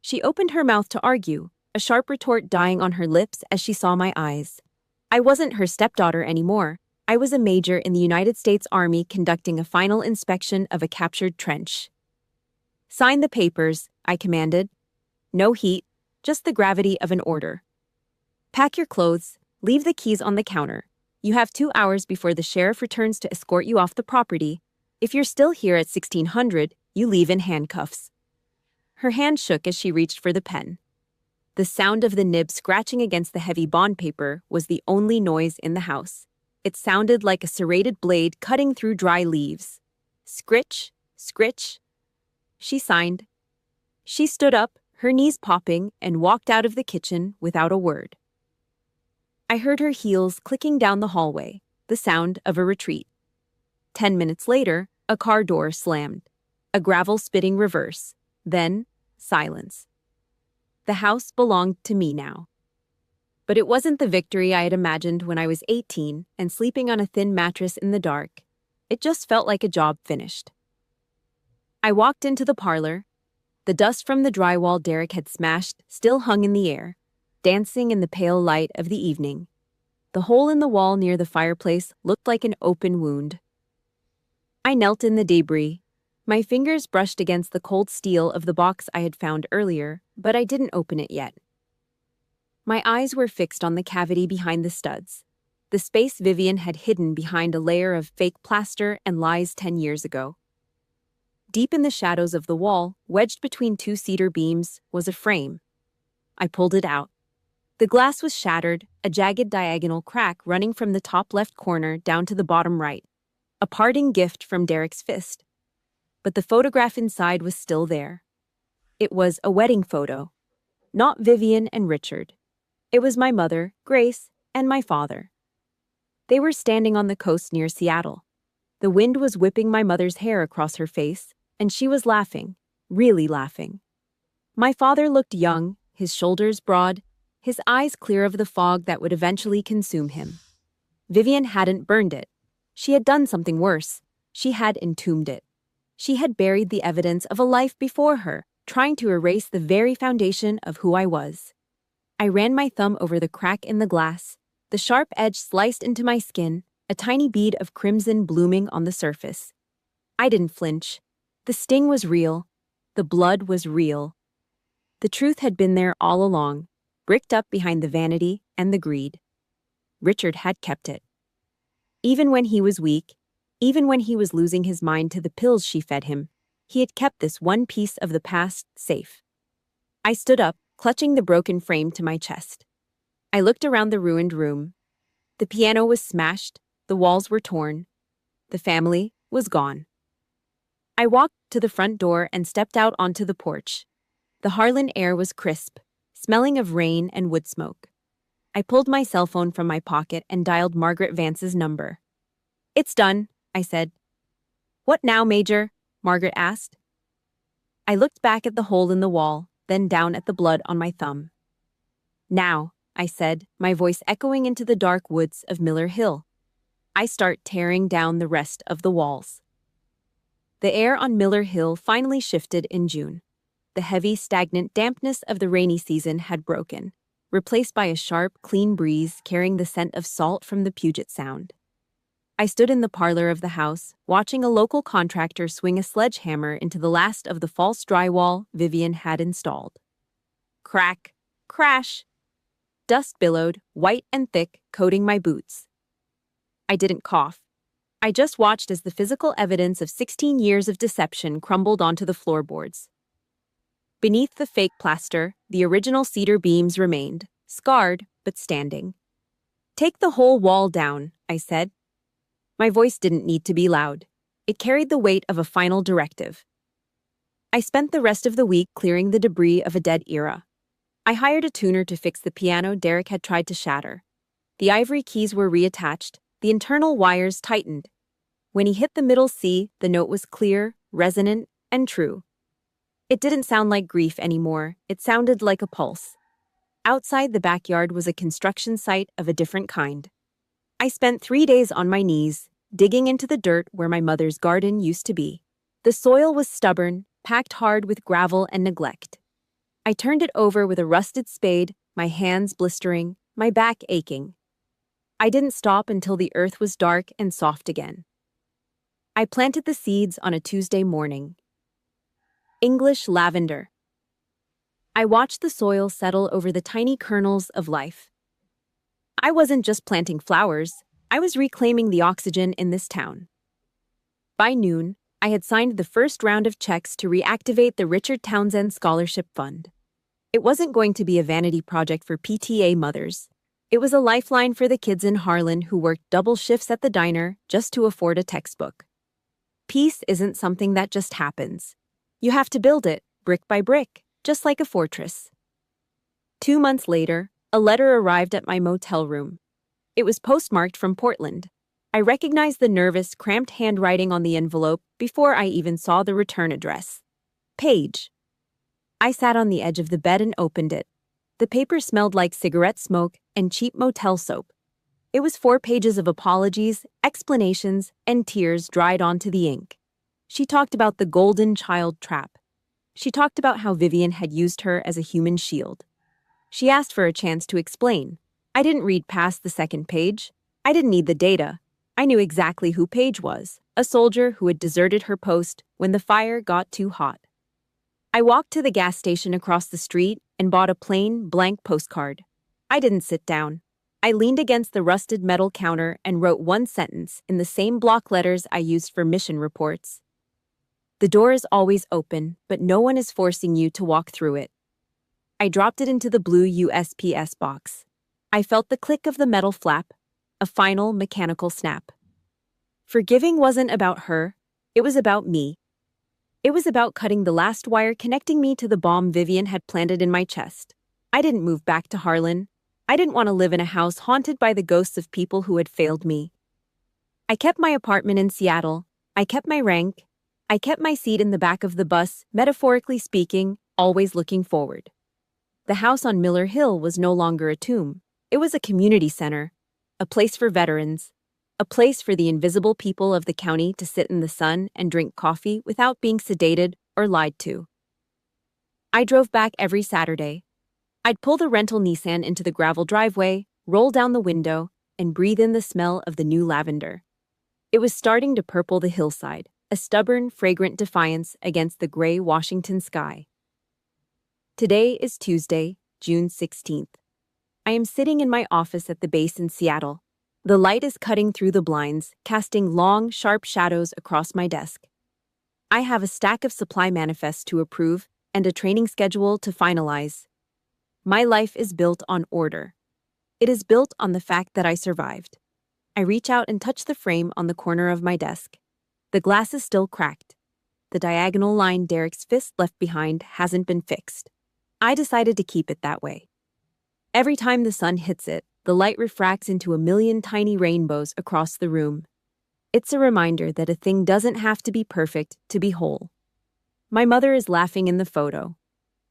She opened her mouth to argue, a sharp retort dying on her lips as she saw my eyes. I wasn't her stepdaughter anymore. I was a major in the United States Army conducting a final inspection of a captured trench. "Sign the papers," I commanded. No heat, just the gravity of an order. "Pack your clothes, leave the keys on the counter. You have 2 hours before the sheriff returns to escort you off the property. If you're still here at 1600, you leave in handcuffs." Her hand shook as she reached for the pen. The sound of the nib scratching against the heavy bond paper was the only noise in the house. It sounded like a serrated blade cutting through dry leaves. Scritch, scritch. She signed. She stood up, her knees popping, and walked out of the kitchen without a word. I heard her heels clicking down the hallway, the sound of a retreat. 10 minutes later, a car door slammed. A gravel-spitting reverse. Then, silence. The house belonged to me now. But it wasn't the victory I had imagined when I was 18 and sleeping on a thin mattress in the dark. It just felt like a job finished. I walked into the parlor. The dust from the drywall Derek had smashed still hung in the air, dancing in the pale light of the evening. The hole in the wall near the fireplace looked like an open wound. I knelt in the debris. My fingers brushed against the cold steel of the box I had found earlier, but I didn't open it yet. My eyes were fixed on the cavity behind the studs, the space Vivian had hidden behind a layer of fake plaster and lies 10 years ago. Deep in the shadows of the wall, wedged between two cedar beams, was a frame. I pulled it out. The glass was shattered, a jagged diagonal crack running from the top left corner down to the bottom right, a parting gift from Derek's fist. But the photograph inside was still there. It was a wedding photo. Not Vivian and Richard. It was my mother, Grace, and my father. They were standing on the coast near Seattle. The wind was whipping my mother's hair across her face, and she was laughing, really laughing. My father looked young, his shoulders broad, his eyes clear of the fog that would eventually consume him. Vivian hadn't burned it. She had done something worse. She had entombed it. She had buried the evidence of a life before her, trying to erase the very foundation of who I was. I ran my thumb over the crack in the glass. The sharp edge sliced into my skin, a tiny bead of crimson blooming on the surface. I didn't flinch. The sting was real. The blood was real. The truth had been there all along, bricked up behind the vanity and the greed. Richard had kept it. Even when he was weak, even when he was losing his mind to the pills she fed him, he had kept this one piece of the past safe. I stood up, clutching the broken frame to my chest. I looked around the ruined room. The piano was smashed, the walls were torn. The family was gone. I walked to the front door and stepped out onto the porch. The Harlan air was crisp, smelling of rain and wood smoke. I pulled my cell phone from my pocket and dialed Margaret Vance's number. "It's done," I said. "What now, Major?" Margaret asked. I looked back at the hole in the wall, then down at the blood on my thumb. "Now," I said, my voice echoing into the dark woods of Miller Hill. "I start tearing down the rest of the walls." The air on Miller Hill finally shifted in June. The heavy, stagnant dampness of the rainy season had broken, replaced by a sharp, clean breeze carrying the scent of salt from the Puget Sound. I stood in the parlor of the house, watching a local contractor swing a sledgehammer into the last of the false drywall Vivian had installed. Crack, crash. Dust billowed, white and thick, coating my boots. I didn't cough. I just watched as the physical evidence of 16 years of deception crumbled onto the floorboards. Beneath the fake plaster, the original cedar beams remained, scarred but standing. "Take the whole wall down," I said. My voice didn't need to be loud. It carried the weight of a final directive. I spent the rest of the week clearing the debris of a dead era. I hired a tuner to fix the piano Derek had tried to shatter. The ivory keys were reattached, the internal wires tightened. When he hit the middle C, the note was clear, resonant, and true. It didn't sound like grief anymore, it sounded like a pulse. Outside the backyard was a construction site of a different kind. I spent 3 days on my knees, digging into the dirt where my mother's garden used to be. The soil was stubborn, packed hard with gravel and neglect. I turned it over with a rusted spade, my hands blistering, my back aching. I didn't stop until the earth was dark and soft again. I planted the seeds on a Tuesday morning. English lavender. I watched the soil settle over the tiny kernels of life. I wasn't just planting flowers, I was reclaiming the oxygen in this town. By noon, I had signed the first round of checks to reactivate the Richard Townsend Scholarship Fund. It wasn't going to be a vanity project for PTA mothers. It was a lifeline for the kids in Harlan who worked double shifts at the diner just to afford a textbook. Peace isn't something that just happens. You have to build it, brick by brick, just like a fortress. 2 months later, a letter arrived at my motel room. It was postmarked from Portland. I recognized the nervous, cramped handwriting on the envelope before I even saw the return address. Paige. I sat on the edge of the bed and opened it. The paper smelled like cigarette smoke and cheap motel soap. It was 4 pages of apologies, explanations, and tears dried onto the ink. She talked about the golden child trap. She talked about how Vivian had used her as a human shield. She asked for a chance to explain. I didn't read past the second page. I didn't need the data. I knew exactly who Paige was, a soldier who had deserted her post when the fire got too hot. I walked to the gas station across the street and bought a plain, blank postcard. I didn't sit down. I leaned against the rusted metal counter and wrote one sentence in the same block letters I used for mission reports. The door is always open, but no one is forcing you to walk through it. I dropped it into the blue USPS box. I felt the click of the metal flap, a final mechanical snap. Forgiving wasn't about her, it was about me. It was about cutting the last wire connecting me to the bomb Vivian had planted in my chest. I didn't move back to Harlan. I didn't want to live in a house haunted by the ghosts of people who had failed me. I kept my apartment in Seattle. I kept my rank. I kept my seat in the back of the bus, metaphorically speaking, always looking forward. The house on Miller Hill was no longer a tomb. It was a community center, a place for veterans, a place for the invisible people of the county to sit in the sun and drink coffee without being sedated or lied to. I drove back every Saturday. I'd pull the rental Nissan into the gravel driveway, roll down the window, and breathe in the smell of the new lavender. It was starting to purple the hillside, a stubborn, fragrant defiance against the gray Washington sky. Today is Tuesday, June 16th. I am sitting in my office at the base in Seattle. The light is cutting through the blinds, casting long, sharp shadows across my desk. I have a stack of supply manifests to approve and a training schedule to finalize. My life is built on order. It is built on the fact that I survived. I reach out and touch the frame on the corner of my desk. The glass is still cracked. The diagonal line Derek's fist left behind hasn't been fixed. I decided to keep it that way. Every time the sun hits it, the light refracts into a million tiny rainbows across the room. It's a reminder that a thing doesn't have to be perfect to be whole. My mother is laughing in the photo.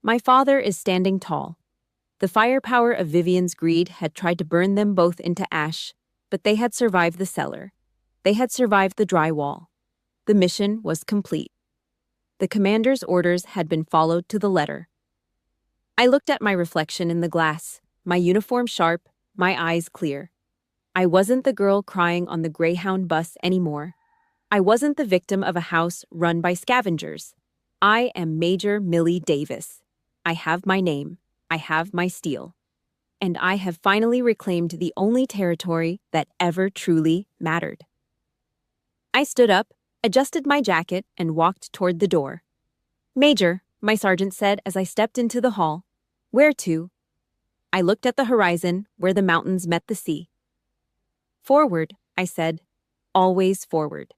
My father is standing tall. The firepower of Vivian's greed had tried to burn them both into ash, but they had survived the cellar. They had survived the drywall. The mission was complete. The commander's orders had been followed to the letter. I looked at my reflection in the glass, my uniform sharp, my eyes clear. I wasn't the girl crying on the Greyhound bus anymore. I wasn't the victim of a house run by scavengers. I am Major Millie Davis. I have my name. I have my steel. And I have finally reclaimed the only territory that ever truly mattered. I stood up, adjusted my jacket, and walked toward the door. "Major," my sergeant said as I stepped into the hall. "Where to?" I looked at the horizon, where the mountains met the sea. "Forward," I said. "Always forward."